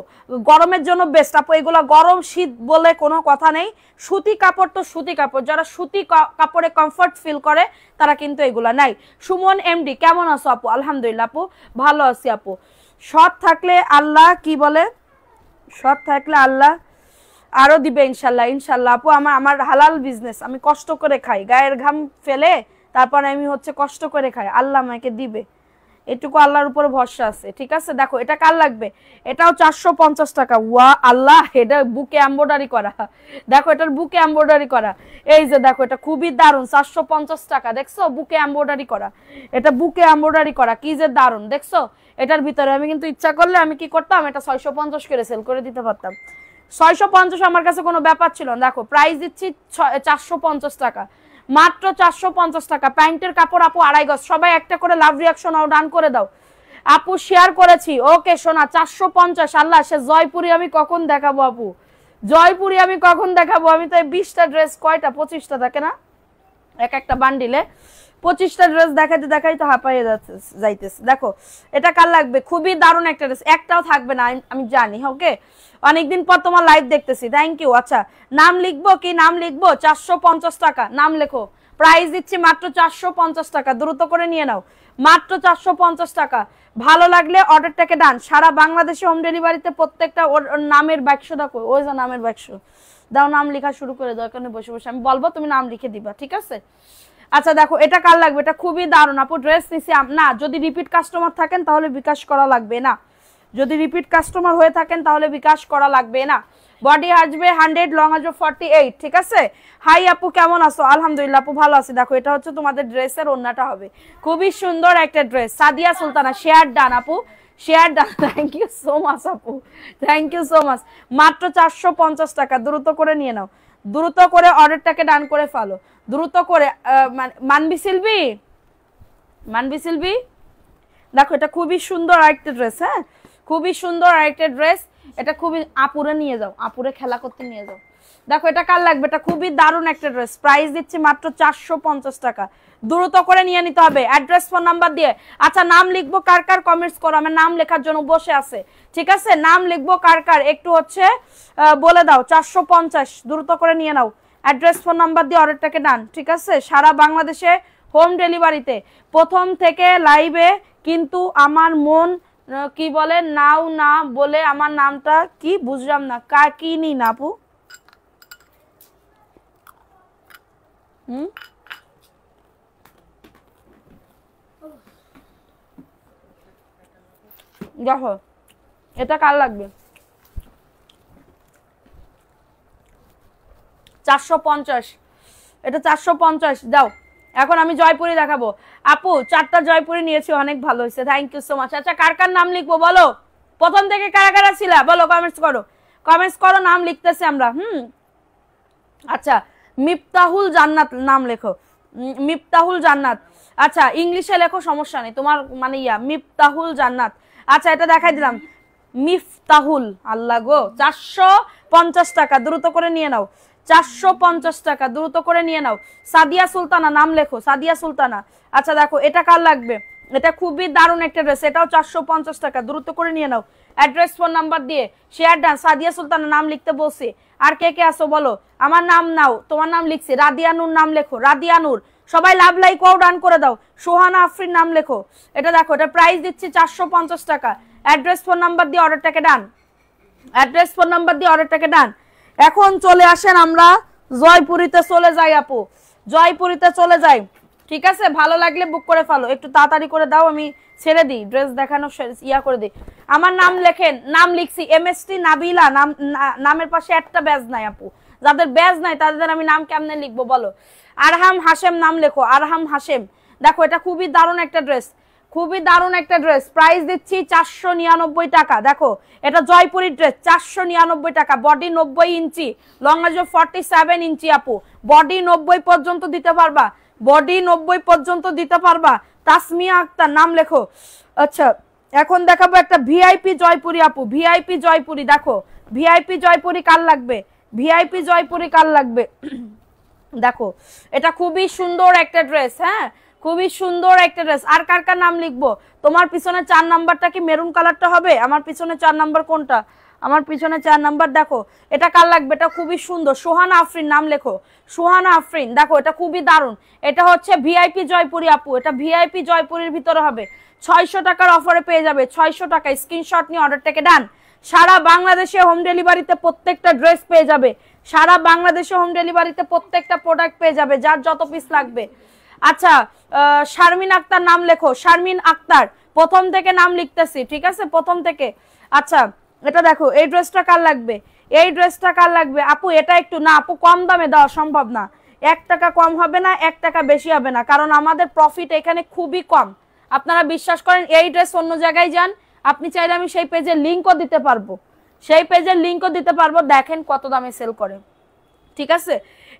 গরমের জন্য বেস্ট আপু, এগুলো গরম শীত বলে কোনো কথা নেই, সুতি কাপড় তো সুতি কাপড়, যারা সুতি কাপড়ে কমফর্ট ফিল করে তারা কিন্তু এগুলা নাই। সুমন এমডি, কেমন আছো আপু? আলহামদুলিল্লাহ আপু, ভালো আছি আপু। সৎ থাকলে আল্লাহ কি বলে, সৎ থাকলে আল্লাহ আরো দিবে ইনশাল্লাহ, ইনশাল্লাহ আপু। আমার হালাল বিজনেস, আমি কষ্ট করে খাই, গায়ের ঘাম ফেলে তারপরে আমি হচ্ছে কষ্ট করে খাই, আল্লাহ আমাকে দিবে, এটুকু আল্লাহর উপরে ভরসা আছে, ঠিক আছে। দেখো এটা কার লাগবে, এটাও 450 টাকা। ওয়া আল্লাহ, এটা বুকে এমব্রয়ডারি করা, দেখো এটার বুকে এমব্রয়ডারি করা, এই যে দেখো এটা খুবই দারুণ, 450 টাকা, দেখছো বুকে এমব্রয়ডারি করা, এটা বুকে এমব্রয়ডারি করা, কি যে দারুণ, দেখছো। এটার ভিতরে আমি কিন্তু ইচ্ছা করলে আমি কি করতাম, এটা 650 করে সেল করে দিতে পারতাম, 650 আমার কাছে কোনো ব্যাপার ছিল না। দেখো প্রাইস দিচ্ছি 450 টাকা, মাত্র 450 টাকা। প্যান্টের কাপড় আপু 2.5 গজ, সবাই একটা করে লাভ রিয়াকশন আর ডান করে দাও আপু, শেয়ার করেছি, ওকে সোনা 450। আল্লাহ সে জয়পুরি আমি কখন দেখাবো আপু, জয়পুরি আমি কখন দেখাবো, আমি তো 20টা ড্রেস, কয়টা 25টা থাকে না এক একটা বান্ডিলে, 25টা ড্রেস দেখাইতে দেখাইতে হাঁপাইয়ে যাইতেছে। দেখো এটা কার লাগবে, খুবই দারুণ একটা ড্রেস, একটাও থাকবে না আমি জানি, ওকে। অনেকদিন পর তোমার লাইভ দেখতেছি, থ্যাংক ইউ। আচ্ছা নাম লিখবো কি, নাম লিখবো, 450 টাকা, নাম লেখো। প্রাইস দিচ্ছি মাত্র 450 টাকা, দ্রুত করে নিয়ে নাও, মাত্র 450 টাকা। ভালো লাগলে অর্ডারটাকে ডান। সারা বাংলাদেশে হোম ডেলিভারিতে প্রত্যেকটা ওর নামের বাক্স দেখো, ওই যে নামের বাক্স দাও, নাম লেখা শুরু করে দাও, এখানে বসে বসে আমি বলবো, তুমি নাম লিখে দিবা, ঠিক আছে। আচ্ছা দেখো এটা কার লাগবে, এটা খুবই দারুণ আপু। ড্রেস নিছি না, যদি রিপিট কাস্টমার থাকেন তাহলে বিকাশ করা লাগবে না, যদি রিপিট কাস্টমার হয়ে থাকেন তাহলে বিকাশ করা লাগবে না। বডি আসবে 100, লং আসবে 48, ঠিক আছে। হাই আপু কেমন আছো? আলহামদুলিল্লাহ আপু ভালো আছি। দেখো এটা হচ্ছে তোমাদের ড্রেসের ওড়নাটা হবে, খুবই সুন্দর একটা dress. Sadia Sultana, share done আপু, share done, thank you so much আপু, থ্যাংক ইউ সো মাচ। মাত্র 450 টাকা, দ্রুত করে নিয়ে নাও, দ্রুত করে অর্ডারটাকে ডান করে ফেলো, দ্রুত করে। মানবি সিলভি, মানবি সিলভি, দেখো এটা খুবই সুন্দর আরেকটা ড্রেস, হ্যাঁ খুবই সুন্দর আরেকটা ড্রেস, এটা খুবই আপুরে নিয়ে যাও, আপুরে খেলা করতে নিয়ে যাও। দেখো এটা কার লাগবে, এটা খুবই দারুণ একটা ড্রেস, প্রাইস দিচ্ছি মাত্র 450 টাকা, দ্রুত করে নিয়ে নিতে হবে অ্যাড্রেস ফোন নাম্বার দিয়ে। আচ্ছা নাম লিখবো কার কার, কমেন্টস করো, আমার নাম লেখার জন্য বসে আছে, ঠিক আছে। নাম লিখবো কার কার একটু হচ্ছে বলে দাও, 450 দ্রুত করে নিয়ে নাও, অ্যাড্রেস ফোন নাম্বার দিয়ে অর্ডারটাকে ডান, ঠিক আছে। সারা বাংলাদেশে হোম ডেলিভারিতে, প্রথম থেকে লাইভে, কিন্তু আমার মন কি বলে নাও না বলে, আমার নামটা কি বুঝলাম না, কাকিনি না আপু, দেখো এটা কার লাগবে, 450, এটা 450 দাও। এখন আমি জয়পুরি দেখাবো আপু, 4টা জয়পুরি নিয়েছি, অনেক ভালো হয়েছে, থ্যাংক ইউ সো মাচ। আচ্ছা কার কার নাম লিখবো বলো, প্রথম থেকে কারা কারা ছিল বলো, কমেন্টস করো, কমেন্টস করো, নাম লিখতেছি আমরা। আচ্ছা মিফতাহুল জান্নাত নাম লেখো, মিফতাহুল জান্নাত। আচ্ছা ইংলিশে লেখো, সমস্যা নেই, তোমার মানে মিফতাহুল জান্নাত। আচ্ছা এটা দেখাই দিলাম, মিফতাহুল, আল্লাহ গো 450 টাকা, দ্রুত করে নিয়ে নাও, 450 টাকা, দ্রুত করে নিয়ে নাও। সাদিয়া সুলতানা নাম লেখো, সাদিয়া সুলতানা। আচ্ছা দেখো এটা কার লাগবে, এটা খুবই দারুণ একটা ড্রেস, এটাও 450 টাকা, দ্রুত করে নিয়ে নাও। অ্যাড্রেস ফোন নাম্বার দিয়ে শেয়ার ডান। সাদিয়া সুলতানা নাম লিখতে বলছি, আর কে কে আসো বলো। আমার নাম নাও, তোমার নাম লিখছি, রাদিয়া নূর নাম লেখো, রাদিয়া নূর। সবাই লাভ লাইক ওয়াও ডান করে দাও। সোহানা আফরিন নাম লেখো। এটা দেখো, এটা প্রাইস দিচ্ছি 450 টাকা। অ্যাড্রেস ফোন নাম্বার দিয়ে অর্ডারটাকে ডান, অ্যাড্রেস ফোন নাম্বার দিয়ে অর্ডারটাকে ডান। এখন চলে আসেন আমরা জয়পুরিতে চলে যাই আপু, জয়পুরিতে চলে যাই। ঠিক আছে, ভালো লাগলে বুক করে ফেলো, একটু তাড়াতাড়ি করে দাও, আমি ছেড়ে দিই, ড্রেস দেখানো ইয়া করে দিই। আমার নাম লেখেন, নাম লিখছি এমএসটি নাবিলা, নাম নামের পাশে একটা ব্যাজ নাই আপু, যাদের ব্যাজ নাই তাদের আমি নাম কেমনে লিখবো বলো। আরহাম হাশেম নাম লেখো, আরহাম হাশেম। দেখো এটা খুবই দারুণ একটা ড্রেস, খুবই দারুণ একটা ড্রেস, প্রাইস দিচ্ছি 499 টাকা। দেখো এটা জয়পুরি ড্রেস, 499 টাকা। বডি 90 ইঞ্চি, লং আজ 47 ইঞ্চি আপু, বডি 90 পর্যন্ত দিতে পারবা, বডি 90 পর্যন্ত দিতে পারবা। তাসমিয়া আক্তার নাম লেখো। আচ্ছা এখন দেখাবো একটা ভিআইপি জয়পুরি আপু, ভিআইপি জয়পুরি। দেখো ভিআইপি জয়পুরি কার লাগবে, ভিআইপি জয়পুরি কার লাগবে। দেখো এটা খুবই সুন্দর একটা ড্রেস, হ্যাঁ খুবই সুন্দর একটা ড্রেস। আর কার কার নাম লিখবো, তোমার পিছনে 4 নাম্বারটা কি মেরুন কালারটা হবে, আমার পিছনে 4 নাম্বার কোনটা, আমার পিছনে 4 নাম্বার। দেখো এটা কার লাগবে, এটা খুবই সুন্দর, সোহানা আফরিন নাম লেখো, সোহানা আফরিন। দেখো এটা খুবই দারুণ, এটা হচ্ছে ভিআইপি জয়পুরি আপু, এটা ভিআইপি জয়পুরির ভিতরে হবে। 600 টাকার অফারে পেয়ে যাবে, 600 টাকা। স্ক্রিনশট নিয়ে অর্ডারটাকে ডান। সারা বাংলাদেশে হোম ডেলিভারিতে প্রত্যেকটা ড্রেস পেয়ে যাবে, সারা বাংলাদেশে হোম ডেলিভারিতে প্রত্যেকটা প্রোডাক্ট পেয়ে যাবে, যার যত পিস লাগবে। আচ্ছা শারমিন আক্তার নাম লেখো, শারমিন আক্তার, প্রথম থেকে নাম লিখতেছি, ঠিক আছে প্রথম থেকে। আচ্ছা এটা দেখো, এই ড্রেসটা কার লাগবে, এই ড্রেসটা কার লাগবে আপু। এটা একটু না আপু, কম দামে দেওয়া সম্ভব না, 1 টাকা কম হবে না, 1 টাকা বেশি হবে না, কারণ আমাদের প্রফিট এখানে খুবই কম। আপনারা বিশ্বাস করেন, এই ড্রেস অন্য জায়গায় যান, আপনি চাইলে আমি সেই পেজের লিঙ্কও দিতে পারবো, সেই পেজের লিঙ্কও দিতে পারবো, দেখেন কত দামে সেল করে, ঠিক আছে।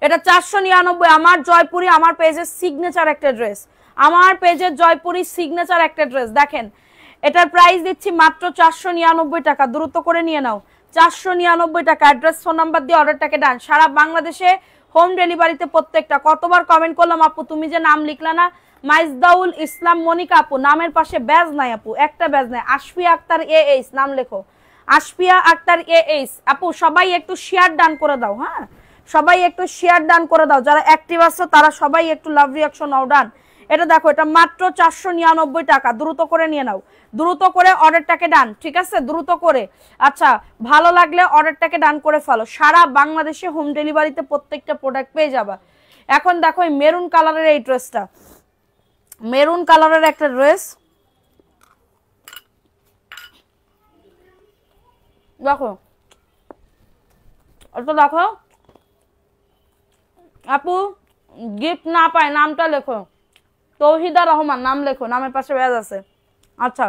এটা 499, আমার জয়পুরি, আমার পেজের সিগনেচার একটা ড্রেস, আমার পেজের জয়পুরি সিগনেচার একটা ড্রেস। দেখেন এটার প্রাইস দিচ্ছি মাত্র 499 টাকা, দ্রুত করে নিয়ে নাও, 499 টাকা। অ্যাড্রেস ফোন নাম্বার দিয়ে অর্ডারটাকে ডান। সারা বাংলাদেশে হোম ডেলিভারিতে প্রত্যেকটা। কতবার কমেন্ট করলাম আপু তুমি যে নাম লিখলা না, মাইজদাউল ইসলাম মনিকা আপু, নামের পাশে ব্যাজ নাই আপু, একটা ব্যাজ নাই। আশফিয়া আক্তার এইচ নাম লেখো, আশফিয়া আক্তার এইচ আপু। সবাই একটু শেয়ার ডান করে দাও, হ্যাঁ সবাই একটু শেয়ার ডান করে দাও, যারা অ্যাক্টিভ আছো তারা সবাই একটু লাভ রিঅ্যাকশন নাও ডান। এটা দেখো এটা মাত্র 499 টাকা, দ্রুত করে নিয়ে নাও, দ্রুত করে অর্ডারটাকে ডান, ঠিক আছে দ্রুত করে। আচ্ছা ভালো লাগলে অর্ডারটাকে ডান করে ফেলো, সারা বাংলাদেশে হোম ডেলিভারিতে প্রত্যেকটা প্রোডাক্ট পেয়ে যাবা। এখন দেখো এই মেরুন কালারের এই ড্রেসটা, মেরুন কালারের একটা ড্রেস, দেখো এটা দেখো আপু, গিফট না পায় নামটা লেখো, তৌহিদা রহমান নাম লেখো, নামের পাশে ব্যাজ আছে। আচ্ছা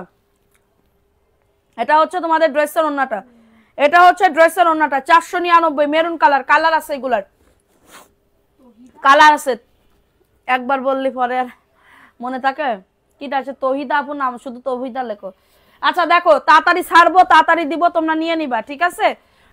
এটা হচ্ছে তোমাদের ড্রেসের ওন্নাটা, এটা হচ্ছে ড্রেসের ওন্নাটা 499, মেরুন কালার, কালার আছে এগুলার, কালার আছে, একবার বললি পরে আর মনে থাকে কিটা আছে, তৌহিদা আপু নাম, শুধু তৌহিদা লেখো। আচ্ছা দেখো তাড়াতাড়ি ছাড়বো, তাড়াতাড়ি দিব, তোমরা নিয়ে নিবা, ঠিক আছে।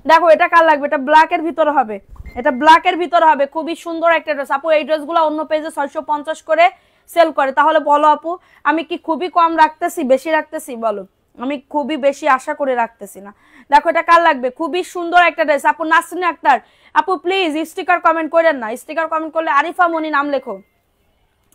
দেখো এটা কার লাগবে, এটা ব্ল্যাকের ভিতরে হবে, এটা ব্ল্যাকের ভিতরে হবে, খুবই সুন্দর একটা ড্রেস আপু। এই ড্রেসগুলো অন্য পেজে 650 করে সেল করে, তাহলে বলো আপু আমি কি খুবই কম রাখতেছি, বেশি রাখতেছি বলো, আমি খুবই বেশি আশা করে রাখতেছি না। দেখো এটা কার লাগবে, খুবই সুন্দর একটা ড্রেস আপু। নাসরিন আক্তার আপু প্লিজ স্টিকার কমেন্ট করেন না, স্টিকার কমেন্ট করলে আরিফা মনি নাম লেখো,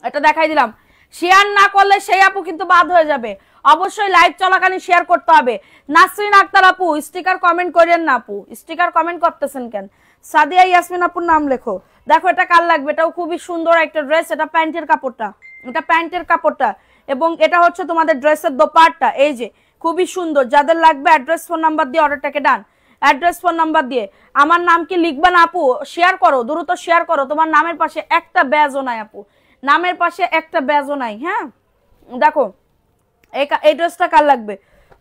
এটা দেখাই দিলাম। শেয়ার না করলে সেই আপু কিন্তু বাদ হয়ে যাবে, অবশ্যই লাইভ চলাকালীন শেয়ার করতে হবে। নাসরিন আক্তার আপু স্টিকার কমেন্ট করেন না আপু, স্টিকার কমেন্ট করতেছেন কেন। সাদিয়া ইয়াসমিন আপুর নাম লেখো। দেখো এটা কার লাগবে, এটাও খুবই সুন্দর একটা ড্রেস, এটা প্যান্টের কাপড়টা, এটা প্যান্টের কাপড়টা, এবং এটা হচ্ছে তোমাদের ড্রেসের দোপাট্টা, এই যে খুবই সুন্দর। যাদের লাগবে অ্যাড্রেস ফোন নাম্বার দিয়ে অর্ডারটাকে ডান, অ্যাড্রেস ফোন নাম্বার দিয়ে। আমার নাম কি লিখবা না আপু, শেয়ার করো, দ্রুত শেয়ার করো, তোমার নামের পাশে একটা ব্যাজও নাই আপু, নামের পাশে একটা ব্যাজও নাই। হ্যাঁ দেখো এই ড্রেসটা কার লাগবে,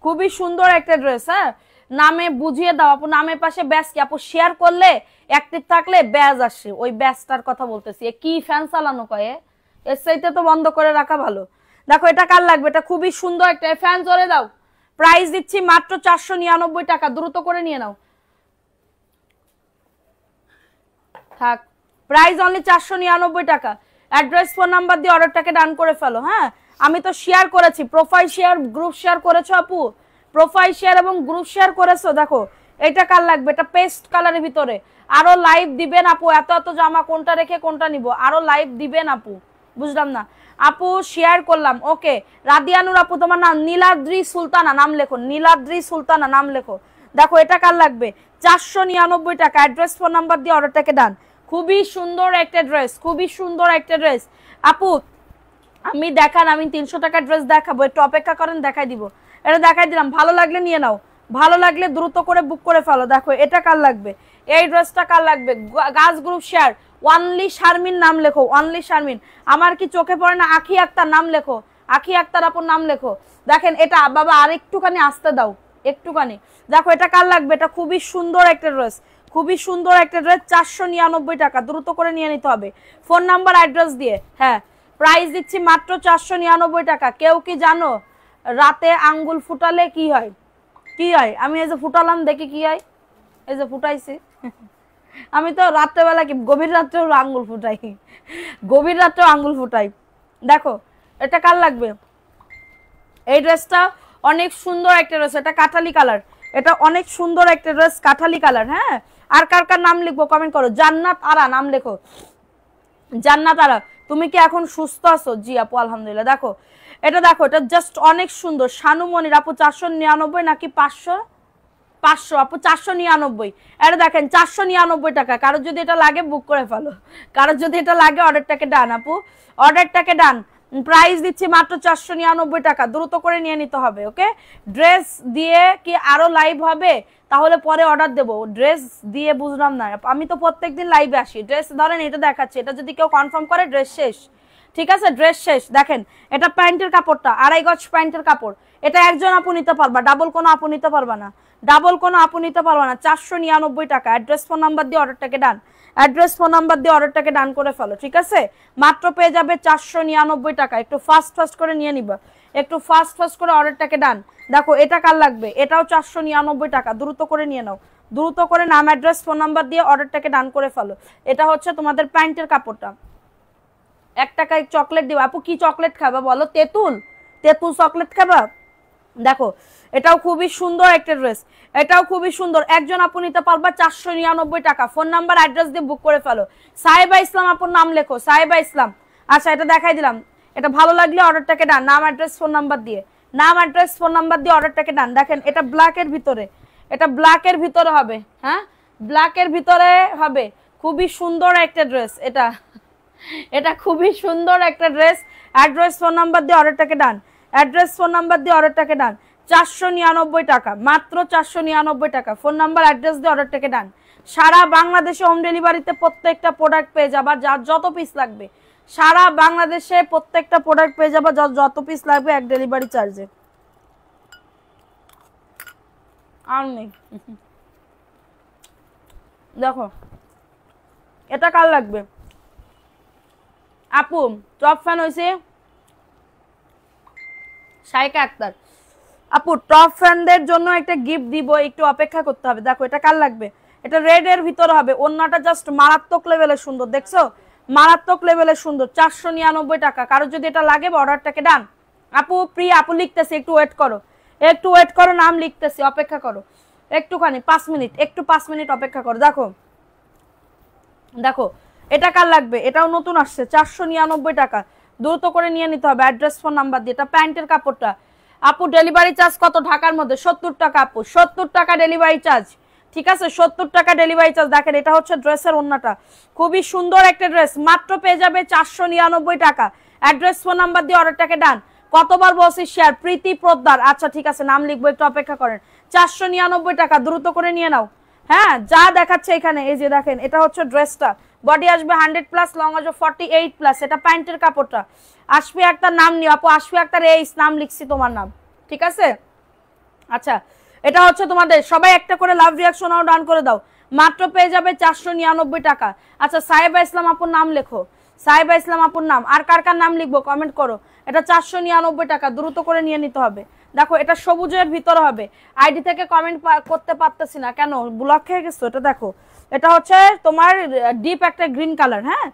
খুবই সুন্দর একটা ড্রেস, হ্যাঁ নামে বুঝিয়ে দাও আপু, নামের পাশে ব্যাজ কি আপু, শেয়ার করলে অ্যাক্টিভ থাকলে ব্যাজ আসে, ওই ব্যাজটার কথা বলতেছি। কি ফ্যান চালানো কয়ে, এর সাইতে তো বন্ধ করে রাখা ভালো। দেখো এটা কার লাগবে, এটা খুবই সুন্দর একটা, ফ্যান জোরে দাও। প্রাইস দিচ্ছি মাত্র 499 টাকা, দ্রুত করে নিয়ে নাও। থাক, প্রাইস অনলি 499 টাকা। অ্যাড্রেস ফোন নাম্বার দিয়ে অর্ডারটাকে ডান করে ফেলো। হ্যাঁ, আমি তো শেয়ার করেছি, প্রোফাইল শেয়ার গ্রুপ শেয়ার করেছো আপু, প্রোফাইল শেয়ার এবং গ্রুপ শেয়ার করেছো। দেখো এটা কার লাগবে, এটা পেস্ট কালারের ভিতরে। আরো লাইভ দিবেন আপু, এত এত জামা কোনটা রেখে কোনটা নিব, আরো লাইভ দিবেন আপু, বুঝলাম না আপু। শেয়ার করলাম, ওকে। রাদিয়ানুর আপু তোমার নাম, নীলাদ্রি সুলতানা নাম লেখো, নীলাদ্রি সুলতানা নাম লেখো। দেখো এটা কার লাগবে, 499 টাকা। অ্যাড্রেস ফোন নাম্বার দিয়ে অর্ডারটাকে ডান। খুবই সুন্দর একটা ড্রেস, খুবই সুন্দর একটা ড্রেস আপু। আমি দেখান, আমি 300 টাকার ড্রেস দেখাবো, একটু অপেক্ষা করেন, দেখাই দিব। এটা দেখাই দিলাম, ভালো লাগলে নিয়ে নাও, ভালো লাগলে দ্রুত করে বুক করে ফেলো। দেখো এটা কার লাগবে, এই ড্রেসটা কার লাগবে, গাছ গ্রুপ শেয়ার, ওয়ানলি শারমিন নাম লেখো, ওয়ানলি শারমিন। আমার কি চোখে পড়ে না, আখি আক্তার নাম লেখো, আখি আক্তার আপুর নাম লেখো। দেখেন এটা বাবা আর একটুখানি আসতে দাও, একটুখানি। দেখো এটা কার লাগবে, এটা খুবই সুন্দর একটা ড্রেস, খুবই সুন্দর একটা ড্রেস, 499 টাকা। দ্রুত করে নিয়ে নিতে হবে ফোন নাম্বার অ্যাড্রেস দিয়ে। হ্যাঁ, প্রাইস দিচ্ছি মাত্র 499 টাকা। কেউ কি জানো রাতে আঙ্গুল ফুটালে কি হয়, কি হয়? আমি এই যে ফুটালাম, দেখি কি হয়, এই যে ফুটাইছি। আমি তো রাত্রেবেলা কি গভীর রাত্রেও আঙ্গুল ফুটাই, গভীর রাত্রেও আঙ্গুল ফুটাই। দেখো এটা কার লাগবে, এই ড্রেসটা অনেক সুন্দর একটা ড্রেস, এটা কাঠালি কালার, এটা অনেক সুন্দর একটা ড্রেস, কাঠালি কালার। হ্যাঁ, আর কার কার নাম লিখবো কমেন্ট করো। জান্নাত আরা নাম লেখো, জান্নাত আরা। তুমি কি এখন সুস্থ আছো? জি আপু আলহামদুলিল্লাহ। দেখো এটা, দেখো এটা জাস্ট অনেক সুন্দর। শানুমনির আপু 499 নাকি 500? 500 আপু, 499। এটা দেখেন 499 টাকা। কারোর যদি এটা লাগে বুক করে ফেলো, কারোর যদি এটা লাগে অর্ডারটাকে ডান আপু, অর্ডারটাকে ডান। প্রাইস দিচ্ছি মাত্র 499 টাকা, দ্রুত করে নিয়ে নিতে হবে। ওকে, ড্রেস দিয়ে কি আরো লাইভ হবে? তাহলে পরে অর্ডার দেবো। ড্রেস দিয়ে বুঝলাম না, আমি তো প্রত্যেকদিন লাইভে আসি। ড্রেস ধরেন এটা দেখাচ্ছি, এটা যদি কেউ কনফার্ম করে ড্রেস শেষ, ঠিক আছে, ড্রেস শেষ। দেখেন এটা প্যান্টের কাপড়টা, 2.5 গজ প্যান্টের কাপড়। এটা একজন আপু নিতে পারবা, ডাবল কোনো আপু নিতে পারবা না, ডাবল কোনো আপু নিতে পারবা না। 499 টাকা। অ্যাড্রেস ফোন নাম্বার দিয়ে অর্ডারটাকে ডান, অ্যাড্রেস ফোন নাম্বার দিয়ে অর্ডারটাকে ডান করে ফেলো, ঠিক আছে। মাত্র পেয়ে যাবে 499 টাকা। একটু ফাস্ট ফাস্ট করে নিয়ে নিবা, একটু ফাস্ট ফাস্ট করে অর্ডারটাকে ডান। দেখো এটা কার লাগবে, এটাও 499 টাকা। দ্রুত করে নিয়ে নাও, দ্রুত করে নাম অ্যাড্রেস ফোন নাম্বার দিয়ে অর্ডারটাকে ডান করে ফেলো। এটা হচ্ছে তোমাদের প্যান্টের কাপড়টা। 1 টাকায় চকলেট দিবা আপু। কি চকলেট খাবা বলো? তেঁতুল, তেঁতুল চকলেট খাবা? দেখো এটাও খুবই সুন্দর একটা ড্রেস, এটাও খুবই সুন্দর। একজন আপু নিতে পারবা 499 টাকা। ফোন নাম্বার অ্যাড্রেস দিয়ে বুক করে ফেলো। সাহেবা ইসলাম আপুর নাম লেখো, সাহেবা ইসলাম। আচ্ছা এটা দেখাই দিলাম, এটা ভালো লাগলে অর্ডারটাকে ডান, নাম অ্যাড্রেস ফোন নাম্বার দিয়ে, নাম অ্যাড্রেস ফোন নাম্বার দিয়ে অর্ডারটাকে ডান। দেখেন এটা ব্ল্যাকের ভিতরে, এটা ব্ল্যাকের ভিতরে হবে। হ্যাঁ, ব্ল্যাকের ভিতরে হবে, খুবই সুন্দর একটা ড্রেস এটা, এটা খুবই সুন্দর একটা ড্রেস। অ্যাড্রেস ফোন নাম্বার দিয়ে অর্ডারটাকে ডান, অ্যাড্রেস ফোন নাম্বার দিয়ে অর্ডারটাকে ডান। 499 টাকা, মাত্র 499 টাকা। ফোন নাম্বার অ্যাড্রেস দিয়ে অর্ডারটাকে ডান। সারা বাংলাদেশে হোম ডেলিভারিতে প্রত্যেকটা প্রোডাক্ট পেয়ে যাবা, যার যত পিস লাগবে। সারা বাংলাদেশে প্রত্যেকটা প্রোডাক্ট পেয়ে যাবা, যত পিস লাগবে এক ডেলিভারি চার্জে। আর নেই। দেখো এটা কার লাগবে আপু? টপ ফ্যান হয়েছে শাইকা আক্তার আপু। টপ ফ্যানদের জন্য একটা গিফট দিব, একটু অপেক্ষা করতে হবে। দেখো এটা কার লাগবে, এটা রেড এর ভিতরে হবে। ওন্নাটা জাস্ট মারাত্মক লেভেলের সুন্দর, দেখছো, মারাত্মক লেভেলের সুন্দর। 499 টাকা। কারো যদি এটা লাগে অর্ডারটাকে ডান। আপু প্রিয়া আপু লিখতেছি, একটু ওয়েট করো, একটু ওয়েট করো, নাম লিখতেছি, অপেক্ষা করো একটুখানি, 5 মিনিট, একটু 5 মিনিট অপেক্ষা করো। দেখো দেখো এটা কার লাগবে, এটাও নতুন আসছে, 499 টাকা। দ্রুত করে নিয়ে নিতে হবে অ্যাড্রেস ফোন নাম্বার দিয়ে। এটা প্যান্টের কাপড়টা আপু। ডেলিভারি চার্জ কত ঢাকার মধ্যে? 70 টাকা আপু, 70 টাকা ডেলিভারি চার্জ, ঠিক আছে, 70 টাকা ডেলিভারি চার্জ। দেখেন এটা হচ্ছে ড্রেসের ওন্নাটা, খুবই সুন্দর একটা ড্রেস। মাত্র পেয়ে যাবে 499 টাকা। অ্যাড্রেস ফোন নাম্বার দিয়ে অর্ডারটাকে ডান। কতবার বলছি শেয়ার, প্রীতি পোদ্দার। আচ্ছা ঠিক আছে, নাম লিখবো, একটু অপেক্ষা করেন। 499 টাকা, দ্রুত করে নিয়ে নাও। হ্যাঁ, যা দেখাচ্ছে এখানে, এই যে দেখেন এটা হচ্ছে ড্রেসটা। বডি আসবে 100+, লং আসবে 48+। এটা প্যান্টের কাপড়টা। আশফি আক্তার নাম নিও আপু, আশফি আক্তার এই নাম লিখছি তোমার নাম, ঠিক আছে। আচ্ছা এটা হচ্ছে তোমাদের, সবাই একটা করে লাভ রিয়াকশনও ডান করে দাও। মাত্র পেয়ে যাবে 499 টাকা। আচ্ছা সাহেবা ইসলাম আপুর নাম লেখো, সাহেবা ইসলাম আপুর নাম। আর কার কার নাম লিখবো কমেন্ট করো। এটা 499 টাকা, দ্রুত করে নিয়ে নিতে হবে। দেখো এটা সবুজের ভিতরে হবে। আইডি থেকে কমেন্ট করতে পারতেছি না কেন, ব্লক হয়ে গেছে। এটা দেখো, এটা হচ্ছে তোমার ডিপ একটা গ্রিন কালার। হ্যাঁ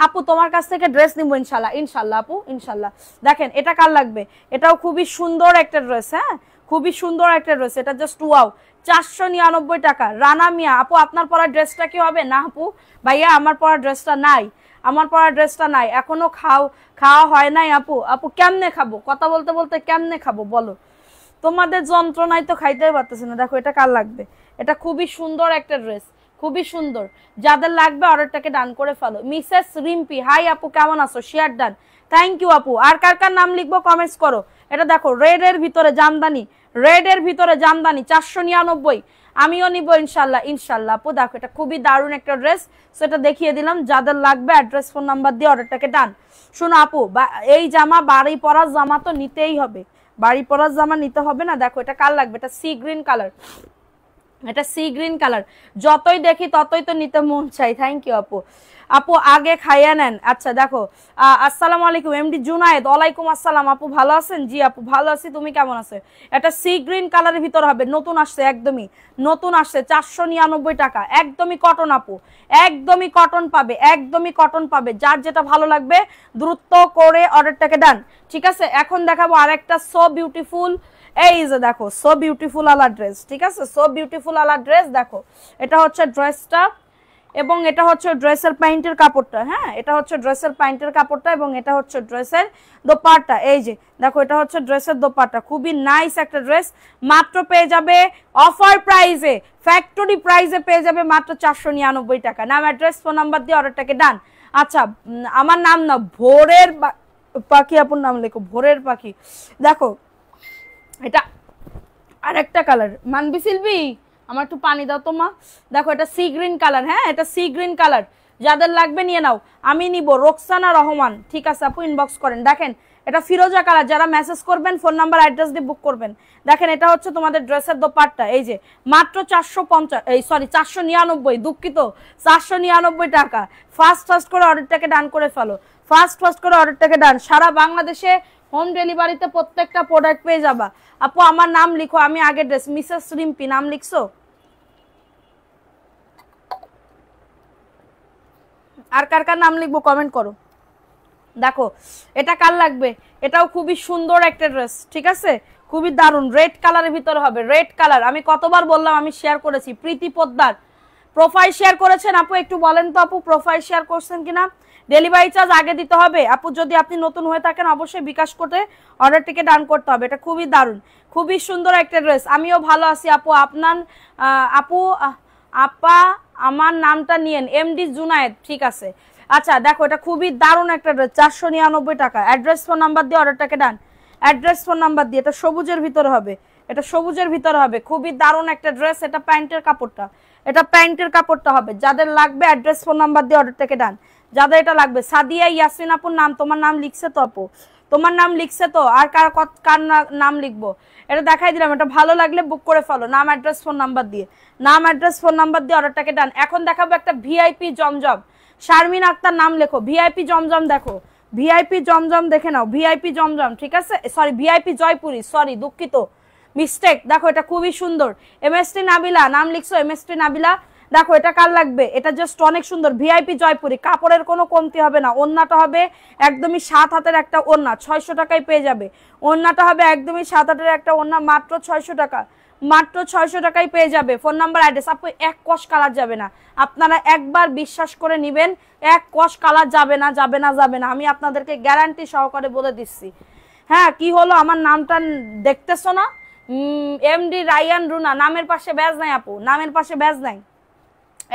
আপু তোমার কাছ থেকে ড্রেস নিবো ইনশাল্লাহ, ইনশাল্লাহ আপু ইনশাল্লাহ। দেখেন এটা কার লাগবে, এটাও খুবই সুন্দর একটা ড্রেস। হ্যাঁ খুবই সুন্দর একটা ড্রেস, এটা জাস্ট ওয়াও। 499 টাকা। রানা মিয়া আপু আপনার পরা ড্রেসটা কি হবে? না আপু ভাইয়া আমার পরা ড্রেসটা নাই, আমার পরা ড্রেসটা নাই, এখনো খাওয়া হয় নাই আপু। আপু কেমনে খাবো, কথা বলতে বলতে কেমনে খাবো বলো, তোমাদের যন্ত্রণায় তো খাইতেই পারতেছি না। দেখো এটা কার লাগবে, এটা খুবই সুন্দর একটা ড্রেস, খুবই সুন্দর। যাদের লাগবে অর্ডারটাকে ডান করে ফেলো। মিসেস রিম্পি হাই আপু কেমন আছো, শেয়ার ডান, থ্যাংক ইউ আপু। আর কার কার নাম লিখবো কমেন্টস করো। এটা দেখো রেড এর ভিতরে জামদানি, রেড এর ভিতরে জামদানি 499, আমিও নিব ইনশাল্লাহ, ইনশাল্লাহ আপু। দেখো এটা খুবই দারুণ একটা ড্রেস, সেটা দেখিয়ে দিলাম। যাদের লাগবে অ্যাড্রেস ফোন নাম্বার দিয়ে অর্ডারটাকে ডান। শোনো আপু এই জামা বাড়ি পরার জামা তো নিতেই হবে, বাড়ি পরার জামা নিতে হবে না। দেখো এটা কার লাগবে, এটা সি গ্রিন কালার, এটা সি গ্রিন কালার। যতই দেখি ততই তো নিতে মন চাই। থ্যাংক ইউ আপু। আপু আগে খাইয়া নেন। আচ্ছা দেখো আসসালামু আলাইকুম এমডি জুনায়েদ। ওয়ালাইকুম আসসালাম আপু, ভালো আছেন? জি আপু ভালো আছি, তুমি কেমন আছো? এটা সি গ্রিন কালারের ভিতর হবে, নতুন আসছে, একদমই নতুন আসছে। 499 টাকা, একদমই কটন আপু, একদমই কটন পাবে, একদমই কটন পাবে। যার যেটা ভালো লাগবে দ্রুত করে অর্ডারটাকে ডান। ঠিক আছে, এখন দেখাবো আরেকটা সো বিউটিফুল। এই যে দেখো সো বিউটিফুল আলা ড্রেস, ঠিক আছে, সো বিউটিফুল আলা ড্রেস। দেখো এটা হচ্ছে ড্রেসটা, এবং এটা হচ্ছে ড্রেসের প্যান্টের কাপড়টা। হ্যাঁ এটা হচ্ছে ড্রেসের প্যান্টের কাপড়টা, এবং এটা হচ্ছে ড্রেসের দোপাট্টা। এই যে দেখো এটা হচ্ছে ড্রেসের দোপাট্টা, খুবই নাইস একটা ড্রেস। মাত্র পেয়ে যাবে অফার প্রাইসে, ফ্যাক্টরি প্রাইসে পেয়ে যাবে মাত্র 499 টাকা। নাম অ্যাড্রেস ফোন নাম্বার দিয়ে অর্ডারটাকে ডান। আচ্ছা আমার নাম না ভোরের পাখি, আপুর নাম লেখো ভোরের পাখি। দেখো এটা আরেকটা কালার, মানবি সিলবি আমার একটু পানি দাও তো মা। দেখো এটা সি গ্রিন কালার, হ্যাঁ এটা সি গ্রিন কালার। যাদের লাগবে নিয়ে নাও, আমি নিব। রোকসানা রহমান, ঠিক আছে আপু ইনবক্স করেন। দেখেন এটা ফিরোজা কালার, যারা মেসেজ করবেন ফোন নাম্বার অ্যাড্রেস দিয়ে বুক করবেন। দেখেন এটা হচ্ছে তোমাদের ড্রেসের দোপাট্টা। এই যে মাত্র 499, দুঃখিত 499 টাকা। ফাস্ট করে অর্ডারটাকে ডান করে ফেলো, ফাস্ট করে অর্ডারটাকে ডান। সারা বাংলাদেশে হোম ডেলিভারিতে প্রত্যেকটা প্রোডাক্ট পেয়ে যাবা। আপু আমার নাম লিখো, আমি আগে ড্রেস। মিসেস রিম্পি নাম লিখছো? আর কার কার নাম লিখবো কমেন্ট করো। দেখো এটা কার লাগবে, এটাও খুবই সুন্দর একটা ড্রেস, ঠিক আছে, খুবই দারুণ। রেড কালারের ভিতরে হবে, রেড কালার। আমি কতবার বললাম, আমি শেয়ার করেছি। প্রীতি পোদ্দার প্রোফাইল শেয়ার করেছেন আপু, একটু বলেন তো আপু প্রোফাইল শেয়ার করছেন কিনা। ডেলিভারি চার্জ আগে দিতে হবে আপু, যদি আপনি নতুন হয়ে থাকেন অবশ্যই বিকাশ করে অর্ডারটিকে ডান করতে হবে। এটা খুবই দারুণ, খুবই সুন্দর একটা ড্রেস। আমিও ভালো আছি আপু, আপনার আপু আপা আমার নামটা নিয়েন, এমডি জুনায়েদ, ঠিক আছে। আচ্ছা দেখো এটা খুবই দারুণ একটা ড্রেস, 499 টাকা। অ্যাড্রেস ফোন নাম্বার দিয়ে অর্ডারটাকে ডান, অ্যাড্রেস ফোন নাম্বার দিয়ে। এটা সবুজের ভিতরে হবে, এটা সবুজের ভিতরে হবে, খুবই দারুণ একটা ড্রেস। এটা প্যান্টের কাপড়টা, এটা প্যান্টের কাপড়টা হবে। যাদের লাগবে অ্যাড্রেস ফোন নাম্বার দিয়ে অর্ডারটাকে ডান। যাদের এটা লাগবে। সাদিয়া ইয়াসিন আপুর নাম, তোমার নাম লিখছে তো আপু, তোমার নাম লিখছে তো। আর কার কার নাম লিখবো এটা দেখাই দিলাম। এটা ভালো লাগলে বুক করে ফেলো, নাম অ্যাড্রেস ফোন নাম্বার দিয়ে, নাম অ্যাড্রেস ফোন নাম্বার দিয়ে অর্ডারটাকে ডান। এখন দেখাবো একটা ভিআইপি জমজম। শারমিন আক্তার নাম লেখো, ভিআইপি জমজম। দেখো ভিআইপি জমজম দেখে নাও, ভিআইপি জমজম, ঠিক আছে, সরি ভিআইপি জয়পুরি, সরি দুঃখিত মিস্টেক। দেখো এটা খুবই সুন্দর। এমএসটি নাবিলা নাম লিখছো, এমএসটি নাবিলা। দেখো এটা কার লাগবে, এটা জাস্ট অনেক সুন্দর। ভিআইপি জয়পুরি, কাপড়ের কোনো কমতি হবে না। ওড়নাটা হবে একদমই 7 হাতের একটা ওড়না, 600 টাকায় পেয়ে যাবে। ওড়নাটা হবে একদমই 7 হাতের একটা ওড়না, মাত্র 600 টাকা, মাত্র 600 টাকায় পেয়ে যাবে। Phone number address. আপু এক কষ কালার যাবে না, আপনারা একবার বিশ্বাস করে নিবেন, এক কষ কালার যাবে না, যাবে না, যাবে না। আমি আপনাদেরকে গ্যারান্টি সহকারে বলে দিচ্ছি। হ্যাঁ কি হলো, আমার নামটা দেখতেছো না, এমডি রায়ান রুনা। নামের পাশে ব্যাজ নাই আপু, নামের পাশে ব্যাজ নাই,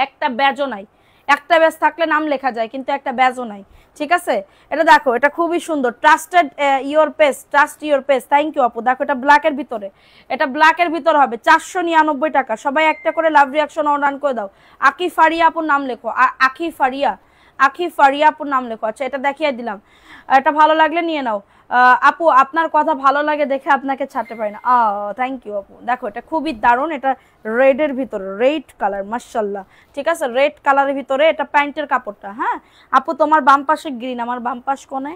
একটা ব্যাজও নাই। একটা ব্যাজ থাকলে নাম লেখা যায়, কিন্তু একটা ব্যাজও নাই, ঠিক আছে। এটা দেখো এটা খুবই সুন্দর। Trusted your page, trust your page, thank you আপু। দেখো এটা ব্ল্যাকের ভিতরে, এটা ব্ল্যাকের ভিতরে হবে 499 টাকা। সবাই একটা করে লাভ রিয়াকশন অন রান করে দাও। আকি ফারিয়া আপুর নাম লেখো, আকি ফারিয়া, আখি ফারিয়া আপুর নাম লেখো। আচ্ছা এটা দেখিয়ে দিলাম, এটা ভালো লাগলে নিয়ে নাও। আপু আপনার কথা ভালো লাগে দেখে আপনাকে ছাড়তে পারি না। থ্যাংক ইউ আপু। দেখো এটা খুবই দারুণ, এটা রেডের ভিতরে, রেড কালার, মাশাআল্লাহ। ঠিক আছে, রেড কালারের ভিতরে এটা প্যান্টের কাপড়টা। হ্যাঁ আপু তোমার বাম পাশে গ্রিন, আমার বাম পাশ কোণে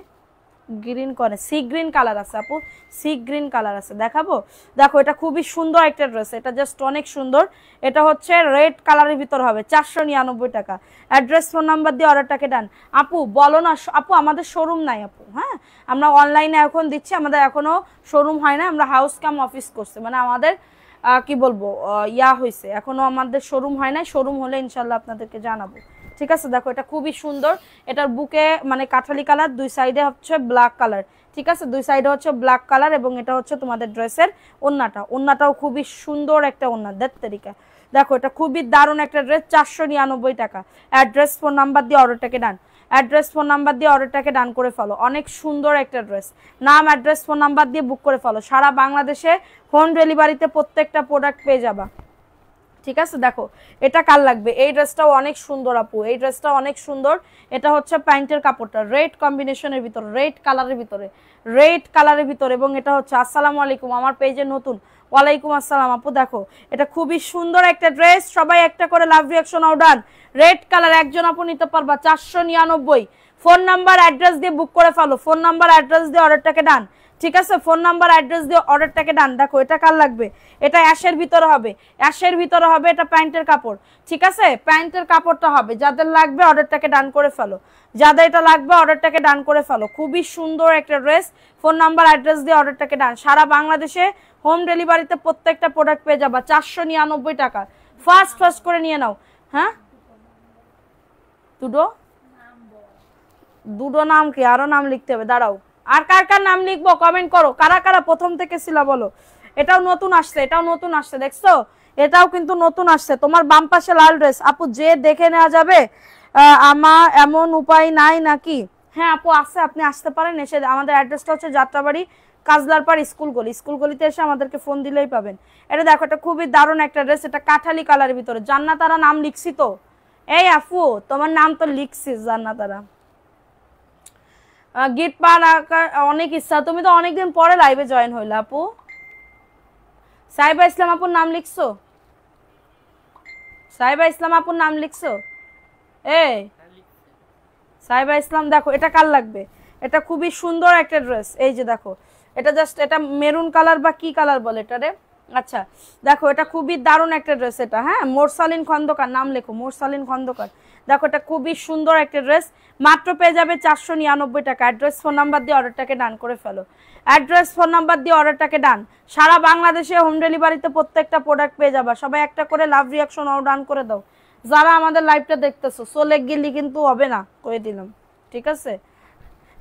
গ্রিন করে সি গ্রিন কালার আছে আপু, সি গ্রিন কালার আছে, দেখাবো। দেখো এটা খুবই সুন্দর একটা ড্রেস, এটা জাস্ট অনেক সুন্দর। এটা হচ্ছে রেড কালারের ভিতর হবে, 499 টাকা। অ্যাড্রেস ফোন নাম্বার দিয়ে অর্ডারটাকে ডান। আপু বলো না আপু, আমাদের শোরুম নাই আপু। হ্যাঁ আমরা অনলাইনে এখন দিচ্ছি, আমাদের এখনো শোরুম হয় না, আমরা হাউস কাম অফিস করছি, মানে আমাদের কি বলবো ইয়া হয়েছে, এখনো আমাদের শোরুম হয় না, শোরুম হলে ইনশাল্লাহ আপনাদেরকে জানাবো। ঠিক আছে, দেখো এটা খুবই সুন্দর, এটার বুকে মানে কাঠালি কালার, দুই সাইডে হচ্ছে ব্ল্যাক কালার। ঠিক আছে, দুই সাইডে হচ্ছে ব্ল্যাক কালার, এবং এটা হচ্ছে তোমাদের ড্রেসের ওন্নাটা, ওন্নাটাও খুবই সুন্দর একটা ওন্না, দেড়। দেখো এটা খুবই দারুণ একটা ড্রেস, 499 টাকা। অ্যাড্রেস ফোন নাম্বার দিয়ে অর্ডারটাকে ডান, অ্যাড্রেস ফোন নাম্বার দিয়ে অর্ডারটাকে ডান করে ফেলো। অনেক সুন্দর একটা ড্রেস, নাম অ্যাড্রেস ফোন নাম্বার দিয়ে বুক করে ফেলো। সারা বাংলাদেশে হোম ডেলিভারিতে প্রত্যেকটা প্রোডাক্ট পেয়ে যাবা। ঠিক আছে, দেখো এটা কার লাগবে, এই ড্রেসটাও অনেক সুন্দর আপু, এই ড্রেসটাও অনেক সুন্দর। এটা হচ্ছে প্যান্টের কাপড়টা রেড কম্বিনেশনের ভিতরে, রেড কালারের ভিতরে, রেড কালারের ভিতরে, এবং এটা হচ্ছে আসসালামু আলাইকুম, আমার পেজে নতুন, ওয়ালাইকুম আসসালাম আপু। দেখো এটা খুবই সুন্দর একটা ড্রেস, সবাই একটা করে লাভ রিঅ্যাকশন অর্ডার। রেড কালার একজন আপু নিতে পারবা, 499। ফোন নাম্বার অ্যাড্রেস দিয়ে বুক করে ফেলো, ফোন নাম্বার অ্যাড্রেস দিয়ে অর্ডারটাকে ডান। ঠিক আছে, ফোন নাম্বার অ্যাড্রেস দিয়ে অর্ডারটাকে ডান। দেখো এটা কার লাগবে, এটা অ্যাশের ভিতরে হবে, অ্যাশের ভিতরে হবে, এটা প্যান্টের কাপড়। ঠিক আছে, প্যান্টের কাপড়টা হবে, যাদের লাগবে অর্ডারটাকে ডান করে ফেলো, যাদের এটা লাগবে অর্ডারটাকে ডান করে ফেলো। খুবই সুন্দর একটা ড্রেস, ফোন নাম্বার অ্যাড্রেস দিয়ে অর্ডারটাকে ডান। সারা বাংলাদেশে হোম ডেলিভারিতে প্রত্যেকটা প্রোডাক্ট পেয়ে যাবা 499 টাকা। ফার্স্ট ফার্স্ট করে নিয়ে নাও। হ্যাঁ দুটো নাম কি, আরো নাম লিখতে হবে, দাঁড়াও। আর কার কার নাম লিখবো কমেন্ট করো, কারা কারা প্রথম থেকে ছিল বলো। এটাও নতুন আসছে, এটাও নতুন আসছে, দেখছো এটাও কিন্তু নতুন আসছে। তোমার বাম পাশে লাল ড্রেস আপু, যে দেখে নেওয়া যাবে, আমার এমন উপায় নাই নাকি? হ্যাঁ আপু আছে, আপনি আসতে পারেন, এসে আমাদের অ্যাড্রেসটা হচ্ছে যাত্রাবাড়ি কাজলার পাড় স্কুল গলি, স্কুল গলিতে এসে আমাদেরকে ফোন দিলেই পাবেন। এটা দেখো এটা খুবই দারুণ একটা ড্রেস, এটা কাঠালি কালারের ভিতরে। জান্নাতারা নাম লিখছি তো, এই আপু তোমার নাম তো লিখছিস জান্নাতারা। গিফট পাওয়ার অনেক ইচ্ছা, তুমি তো অনেকদিন পরে লাইভে জয়েন হইলা আপু। সাইবা ইসলাম আপুর নাম লিখছো, সাইবা ইসলাম আপুর নাম লিখছো? সাইবা ইসলাম। দেখো এটা কার লাগবে, এটা খুবই সুন্দর একটা ড্রেস, এই যে দেখো এটা জাস্ট, এটা মেরুন কালার বা কি কালার বলে এটা রে। আচ্ছা দেখো এটা খুবই দারুণ একটা ড্রেস এটা। হ্যাঁ মোরসালিন খন্দকার নাম লেখো, মোরসালিন খন্দকার। দেখো এটা খুবই সুন্দর একটা ড্রেস, মাত্র পেয়ে যাবে 499 টাকা। অ্যাড্রেস ফোন নাম্বার দিয়ে অর্ডারটাকে ডান করে ফেলো, অ্যাড্রেস ফোন নাম্বার দিয়ে অর্ডারটাকে ডান। সারা বাংলাদেশে হোম ডেলিভারিতে প্রত্যেকটা প্রোডাক্ট পেয়ে যাবা। সবাই একটা করে লাভ রিঅ্যাকশন ডান করে দাও, যারা আমাদের লাইভটা দেখতেছো। চলে গেলি কিন্তু হবে না, কয়ে দিলাম। ঠিক আছে,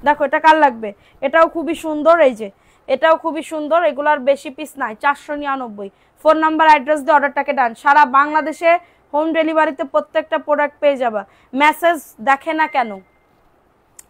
দেখো এটা কার লাগবে, এটাও খুবই সুন্দর, এই যে এটাও খুবই সুন্দর, এগুলার বেশি পিস নাই, 499। ফোন নাম্বার অ্যাড্রেস দিয়ে অর্ডারটাকে ডান। সারা বাংলাদেশে হোম ডেলিভারিতে প্রত্যেকটা প্রোডাক্ট পেয়ে যাবা। মেসেজ দেখে না কেন,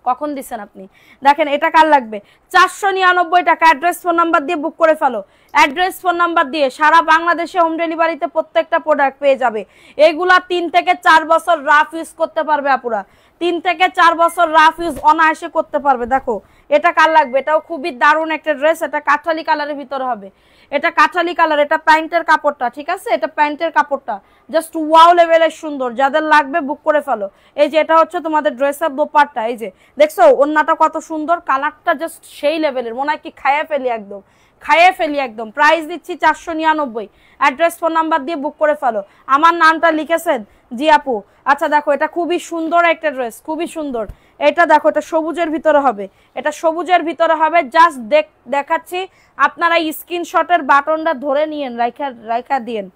কখন দিচ্ছেন আপনি? দেখেন এটা কার লাগবে, 499 টাকা। অ্যাড্রেস ফোন নাম্বার দিয়ে বুক করে ফেলো, অ্যাড্রেস ফোন নাম্বার দিয়ে সারা বাংলাদেশে হোম ডেলিভারিতে প্রত্যেকটা প্রোডাক্ট পেয়ে যাবে। এগুলা 3 থেকে 4 বছর রাফ ইউজ করতে পারবে আপুরা, 3 থেকে 4 বছর রাফ ইউজ অনায়াসে করতে পারবে। দেখো এটা কার লাগবে, এটাও খুবই দারুণ একটা ড্রেস, এটা কাঠালি কালারের ভিতরে হবে, এটা কাঠালি কালার, এটা প্যান্টের কাপড়টা। ঠিক আছে, এটা প্যান্টের কাপড়টা জাস্ট ওয়াও লেভেলের সুন্দর, যাদের লাগবে বুক করে ফেলো। এই যে এটা হচ্ছে তোমাদের ড্রেসের দোপাট্টা, এই যে দেখছো ওন্নাটা কত সুন্দর, কালারটা জাস্ট সেই লেভেলের, মনে হয় কি খাইয়ে ফেলি একদম, খাইয়ে ফেলি একদম। প্রাইস দিচ্ছি 499। অ্যাড্রেস ফোন নাম্বার দিয়ে বুক করে ফেলো। আমার নামটা লিখেছেন? জি আপু। আচ্ছা দেখো এটা খুবই সুন্দর একটা ড্রেস, খুবই সুন্দর। এটা দেখো এটা সবুজের ভিতরে হবে, এটা সবুজের ভিতরে হবে। জাস্ট দেখাচ্ছি, আপনারা স্ক্রিনশটের বাটনটা ধরে নিয়েন, রাইখা দিয়েন।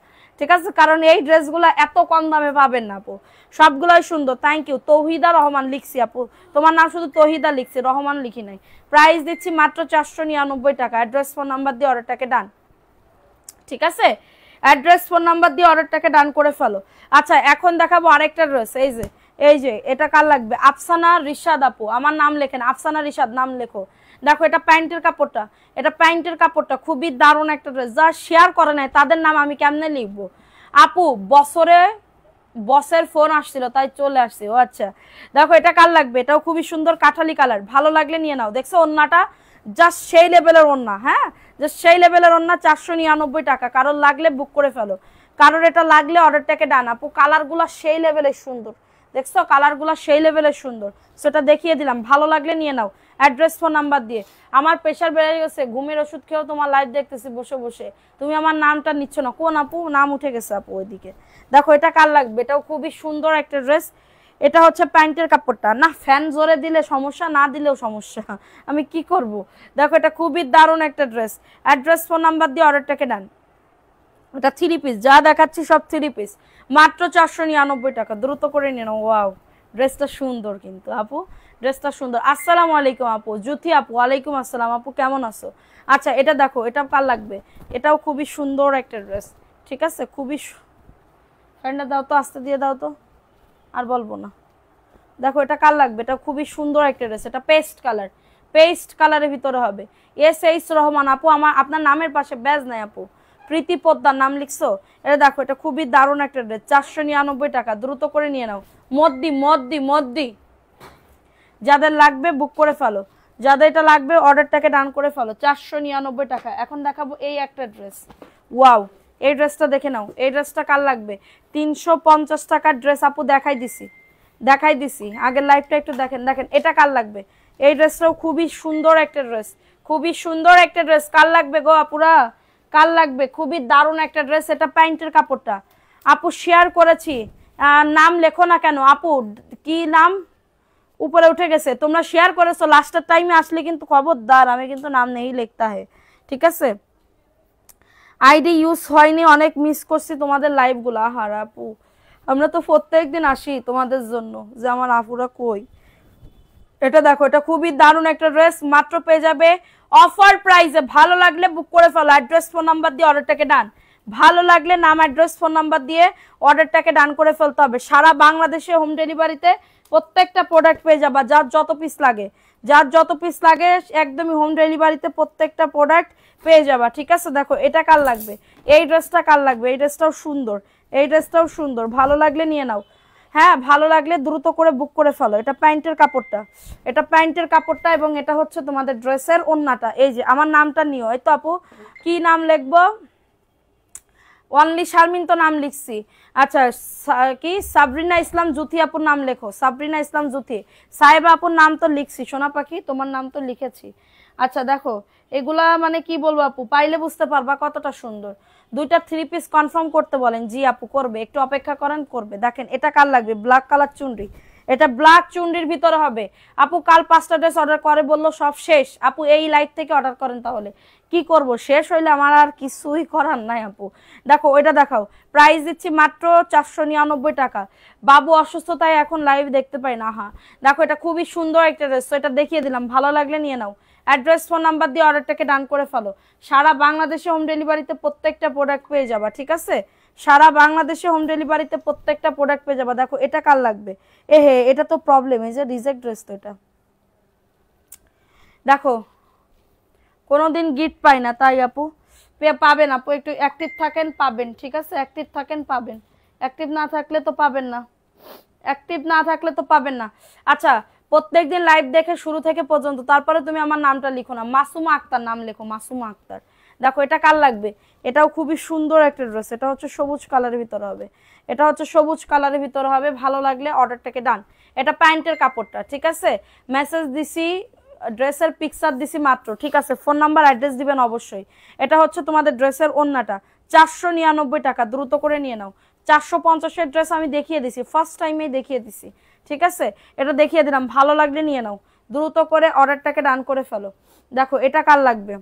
ঠিক আছে, কারণ এই ড্রেসগুলো এত কম দামে পাবেন না আপু, সবগুলোই সুন্দর। Thank you. তৌহিদা রহমান লিখছি আপু, তোমার নাম শুধু তৌহিদা লিখছি, রহমান লিখি নাই। প্রাইস দিচ্ছি মাত্র 499 টাকা। অ্যাড্রেস ফোন নাম্বার দিয়ে অর্ডারটাকে ডান। ঠিক আছে, অ্যাড্রেস ফোন নাম্বার দিয়ে অর্ডারটাকে ডান করে ফেলো। আচ্ছা এখন দেখাবো আরেকটা ড্রেস, এই যে এটা কার লাগবে, আফসানা রিশাদ আপু, আমার নাম লেখেন, আফসানা রিশাদ নাম লেখো। দেখো এটা প্যান্টের কাপড়টা, এটা প্যান্টের কাপড়টা খুবই দারুণ একটা ড্রেস। যা শেয়ার করে নাই তাদের নাম আমি কেমনে লিখবো আপু? বছরে বসের ফোন আসছিল তাই চলে আসছি। ও আচ্ছা, দেখো এটা কার লাগবে, এটাও খুবই সুন্দর কাঠালি কালার, ভালো লাগলে নিয়ে নাও। দেখছো ওন্নাটা জাস্ট সেই লেভেলের ওন্না, হ্যাঁ জাস্ট সেই লেভেলের ওন্না, 499 টাকা। কারোর লাগলে বুক করে ফেলো, কারোর এটা লাগলে অর্ডারটাকে ডান। আপু কালারগুলো সেই লেভেলের সুন্দর, দেখছো কালারগুলো সেই লেভেলের সুন্দর, সেটা দেখিয়ে দিলাম, ভালো লাগলে নিয়ে নাও। অ্যাড্রেস ফোন নাম্বার দিয়ে। আমার প্রেশার বেড়ে গেছে, ঘুমের ওষুধ খেয়েও তোমার লাইভ দেখতেছি বসে বসে, তুমি আমার নামটা নিচ্ছ না। কোন আপু? নাম উঠে গেছে আপু ওইদিকে। দেখো এটা কার লাগবে, এটাও খুবই সুন্দর একটা ড্রেস। এটা হচ্ছে প্যান্টের কাপড়টা, না ফ্যান জোরে দিলে সমস্যা, না দিলেও সমস্যা, আমি কি করব। দেখো এটা খুবই দারুণ একটা ড্রেস। অ্যাড্রেস ফোন নাম্বার দিয়ে অর্ডারটাকে ডান। এটা 3 পিস, যা দেখাচ্ছি সব 3 পিস, মাত্র 499 টাকা, দ্রুত করে নিয়ে নাও। ওয়াও ড্রেসটা সুন্দর কিন্তু আপু, ড্রেসটা সুন্দর। আসসালামু আলাইকুম আপু, জুথি আপু ওয়ালাইকুম আসসালাম আপু, কেমন আছো? আচ্ছা এটা দেখো, এটা কার লাগবে, এটাও খুবই সুন্দর একটা ড্রেস, ঠিক আছে খুবই। ফ্যানটা দাও তো, আস্তে দিয়ে দাও তো, আর বলবো না। দেখো এটা কার লাগবে, এটা খুবই সুন্দর একটা ড্রেস, এটা পেস্ট কালার, পেস্ট কালারের ভিতরে হবে। এস রহমান আপু, আপনার নামের পাশে ব্যাজ নাই আপু, প্রীতি পোদ্দার নাম লিখছো। এটা দেখো এটা খুবই দারুণ একটা ড্রেস, 499 টাকা, দ্রুত করে নিয়ে নাও। মদ্দি মদ্দি মদ্দি, যাদের লাগবে বুক করে ফেলো, যাদের এটা লাগবে অর্ডারটাকে ডান করে ফেলো। 499 টাকা। এখন দেখাবো এই একটা ড্রেস, ওয়াও এই ড্রেসটা দেখে নাও। এই ড্রেসটা কার লাগবে, 350 টাকার ড্রেস আপু, দেখাই দিছি আগের লাইভটা একটু দেখেন। দেখেন এটা কার লাগবে, এই ড্রেসটাও খুবই সুন্দর একটা ড্রেস, খুবই সুন্দর একটা ড্রেস। কার লাগবে গো আপুরা, কার লাগবে? খুবই দারুণ একটা ড্রেস। এটা প্যান্টের কাপড়টা আপু শেয়ার করেছি, নাম লেখো না কেন আপু, কি নাম উপরে উঠে গেছে, তোমরা শেয়ার করেছো, লাস্টের টাইমে আসলে কিন্তু খবরদার, আমি কিন্তু নাম নেই লিখতা है, ঠিক আছে। আইডি ইউজ হয়নি, অনেক মিস করছি তোমাদের লাইভগুলো। আহার আপু, আমরা তো প্রত্যেকদিন আসি তোমাদের জন্য, যে আমার আপুরা কই। এটা দেখো, এটা খুবই দারুণ একটা ড্রেস, মাত্র পেয়ে যাবে অফার প্রাইসে। ভালো লাগলে বুক করে ফেলো, অ্যাড্রেস ফোন নাম্বার দিয়ে অর্ডারটাকে ডান। ভালো লাগলে নাম অ্যাড্রেস ফোন নাম্বার দিয়ে অর্ডারটাকে ডান করে ফেলতে হবে। সারা বাংলাদেশে হোম ডেলিভারিতে প্রত্যেকটা প্রোডাক্ট পেয়ে যাবা, যার যত পিস লাগে, যার যত পিস লাগে একদমই হোম ডেলিভারিতে প্রত্যেকটা প্রোডাক্ট পেয়ে যাবা, ঠিক আছে। দেখো এটা কার লাগবে, এই ড্রেসটা কার লাগবে, এই ড্রেসটাও সুন্দর, এই ড্রেসটাও সুন্দর, ভালো লাগলে নিয়ে নাও। হ্যাঁ ভালো লাগলে দ্রুত করে বুক করে ফেলো। এটা প্যান্টের কাপড়টা, এটা প্যান্টের কাপড়টা, এবং এটা হচ্ছে তোমাদের ড্রেসের ওন্নাটা। এই যে আমার নামটা নিও, এই তো আপু কি নাম লিখবো, অনলি শারমিন তো নাম লিখছি। আচ্ছা কি সাবরিনা ইসলাম জুথি আপুর নাম লেখো, সাবরিনা ইসলাম জুথি। সাহেবা আপুর নাম তো লিখছি, সোনা পাখি তোমার নাম তো লিখেছি। আচ্ছা দেখো এগুলা মানে কি বলবো আপু, পাইলে বুঝতে পারবা কতটা সুন্দর। 2টা 3 পিস কনফার্ম করতে বলেন, জি আপু করবে, একটু অপেক্ষা করেন করবে। দেখেন এটা কার লাগবে, ব্ল্যাক কালার চুনরি, এটা ব্ল্যাক চুনরির ভিতরে হবে। আপু কাল 5টা ড্রেস অর্ডার করে বললো সব শেষ। আপু এই লাইভ থেকে অর্ডার করেন, তাহলে কি করব, শেষ হইলে আমার আর কিছুই করার নাই আপু। দেখো ওইটা দেখাও, প্রাইস দিচ্ছি মাত্র 499 টাকা। বাবু অসুস্থতায় এখন লাইভ দেখতে পাই না। হ্যাঁ দেখো এটা খুবই সুন্দর একটা ড্রেস, এটা দেখিয়ে দিলাম, ভালো লাগলে নিয়ে নাও। অ্যাড্রেস ফোন নাম্বার দিয়ে অর্ডারটাকে ডান করে ফেলো। সারা বাংলাদেশে হোম ডেলিভারিতে প্রত্যেকটা প্রোডাক্ট পেয়ে যাবা, ঠিক আছে। সারা বাংলাদেশে হোম ডেলিভারিতে প্রত্যেকটা প্রোডাক্ট পেয়ে যাবা। দেখো এটা কার লাগবে, হে এটা তো প্রবলেম, এই যে রিজেক্ট ড্রেস তো এটা। দেখো কোনোদিন গিফট পাই না তাই আপু, পাবেন আপু, একটু অ্যাক্টিভ থাকেন পাবেন, ঠিক আছে অ্যাক্টিভ থাকেন পাবেন, অ্যাক্টিভ না থাকলে তো পাবেন না, অ্যাক্টিভ না থাকলে তো পাবেন না। আচ্ছা প্রত্যেকদিন লাইভ দেখে শুরু থেকে পর্যন্ত, তারপরে তুমি আমার নামটা লিখো না, মাসুমা আক্তার নাম লেখো, মাসুমা আক্তার। দেখো এটা কার লাগবে, এটাও খুবই সুন্দর একটা ড্রেস, এটা হচ্ছে সবুজ কালারের ভিতরে হবে, এটা হচ্ছে সবুজ কালারের ভিতরে হবে। ভালো লাগলে অর্ডারটাকে ডান। এটা প্যান্টের কাপড়টা, ঠিক আছে। মেসেজ দিছি, ড্রেসের পিকচার দিছি মাত্র, ঠিক আছে। ফোন নাম্বার অ্যাড্রেস দিবেন অবশ্যই। এটা হচ্ছে তোমাদের ড্রেসের ওন্নাটা, 499 টাকা, দ্রুত করে নিয়ে নাও। 450-এর ড্রেস আমি দেখিয়ে দিছি, ফার্স্ট টাইমেই দেখিয়ে দিছি, ঠিক আছে। এটা দেখিয়ে দিলাম, ভালো লাগলে নিয়ে নাও, দ্রুত করে অর্ডারটাকে ডান করে ফেলো। দেখো এটা কার লাগবে,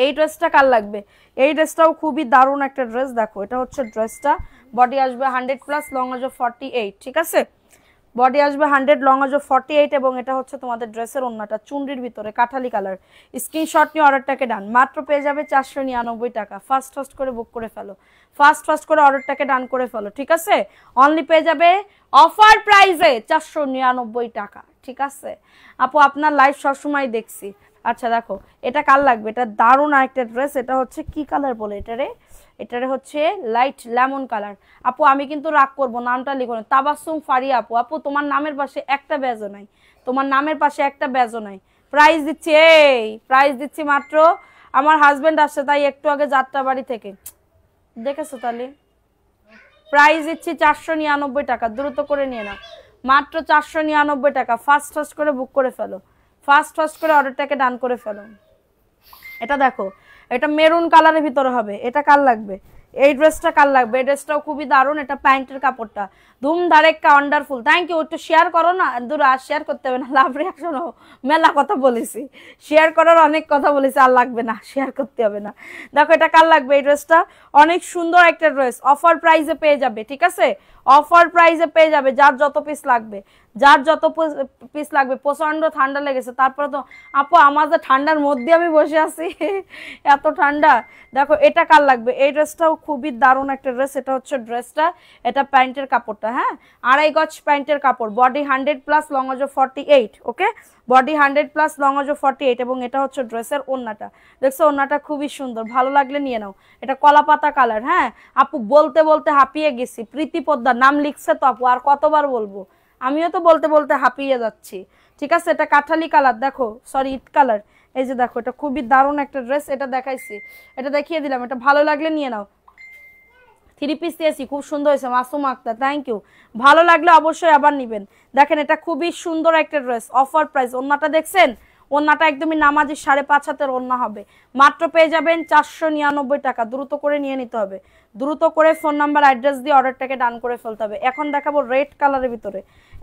এই ড্রেসটা কার লাগবে, এই ড্রেসটাও খুবই দারুণ একটা ড্রেস। দেখো এটা হচ্ছে ড্রেসটা, বডি আসবে 100+, লং আসবে 48, ঠিক আছে। বডি আসবে 100, লং আসবে 48, এবং এটা হচ্ছে তোমাদের ড্রেসের ওন্নাটা, চুনরির ভিতরে কাঠালি কালার। স্ক্রিনশট নিয়ে অর্ডারটাকে ডান, মাত্র পেয়ে যাবে 499 টাকা। ফার্স্ট করে বুক করে ফেলো, ফার্স্ট করে অর্ডারটাকে ডান করে ফেলো, ঠিক আছে। অনলি পেয়ে যাবে অফার প্রাইসে 499 টাকা, ঠিক আছে আপু। আপনার লাইভ সবসময় দেখছি। আচ্ছা দেখো এটা কার লাগবে, এটা দারুণ একটা ড্রেস, এটা হচ্ছে কি কালার বলে এটা রে, এটারে হচ্ছে লাইট লেমন কালার। আপু আমি কিন্তু রাগ করবো, নামটা লিখো না, তাবাসসুম ফারিয়া আপু। আপু তোমার নামের পাশে একটা ব্যাজও নাই, তোমার নামের পাশে একটা ব্যাজও নাই। প্রাইস দিচ্ছি, এই প্রাইস দিচ্ছি মাত্র, আমার হাজবেন্ড আসছে তাই একটু আগে যাত্রাবাড়ি থেকে, দেখেছো তাহলে প্রাইস দিচ্ছি 499 টাকা, দ্রুত করে নিয়ে নাও, মাত্র 499 টাকা। ফাস্ট ফাস্ট করে বুক করে ফেলো, ফাস্ট ফাস্ট করে অর্ডারটাকে ডান করে ফেলো। এটা দেখো, এটা মেরুন কালারের ভিতরে হবে, এটা কার লাগবে, এই ড্রেসটা কার লাগবে, এই ড্রেসটাও খুবই দারুণ, এটা প্যান্টের কাপড়টা ধুম ধারেক্কা ওয়ান্ডারফুল। থ্যাংক ইউ, একটু শেয়ার করো না, দূর আর শেয়ার করতে হবে না, লাভ রিয়াকশন মেলা কথা বলেছি, শেয়ার করার অনেক কথা বলেছি, আর লাগবে না, শেয়ার করতে হবে না। দেখো এটা কার লাগবে, এই ড্রেসটা অনেক সুন্দর একটা ড্রেস, অফার প্রাইসে পেয়ে যাবে, ঠিক আছে, অফার প্রাইসে পেয়ে যাবে, যার যত পিস লাগবে, যার যত পিস লাগবে। প্রচন্ড ঠান্ডা লেগেছে, তারপরে তো আপু আমার যে ঠান্ডার মধ্যে আমি বসে আছি, এত ঠান্ডা। দেখো এটা কার লাগবে, এই ড্রেসটাও খুবই দারুণ একটা ড্রেস, এটা হচ্ছে ড্রেসটা, এটা প্যান্টের কাপড়টা, হ্যাঁ 2.5 গজ প্যান্টের কাপড়, বডি 100+ লং অজ 48, ওকে, বডি 100+ লং অজ 48, এবং এটা হচ্ছে ড্রেসের ওড়নাটা, দেখছো ওড়নাটা খুবই সুন্দর, ভালো লাগলে নিয়ে নাও। এটা কলা পাতা কালার, হ্যাঁ আপু বলতে বলতে হাঁপিয়ে গেছি, প্রীতি পোদ্দার নাম লিখছে তো আপু, আর কতবার বলবো, আমিও তো বলতে বলতে হাঁপিয়ে যাচ্ছি, ঠিক আছে। এটা কাঠালি কালার, দেখো সরি ইট কালার, এই যে দেখো এটা খুবই দারুণ একটা ড্রেস, এটা দেখাইছি, এটা দেখিয়ে দিলাম, এটা ভালো লাগলে নিয়ে নাও। 3 পিস দিয়েছি, খুব সুন্দর হয়েছে মাসুম আক্তার, থ্যাংক ইউ, ভালো লাগলে অবশ্যই আবার নিবেন। দেখেন এটা খুবই সুন্দর একটা ড্রেস, অফার প্রাইস, ওন্নাটা দেখছেন, ওন্নাটা একদমই নামাজি 5.5 হাতের ওন্না হবে, মাত্র পেয়ে যাবেন 499 টাকা, দ্রুত করে নিয়ে নিতে হবে, দ্রুত করে ফোন নাম্বার অ্যাড্রেস দিয়ে অর্ডারটাকে ডান করে ফেলতে হবে। এখন দেখাবো রেড কালারের ভিতরে,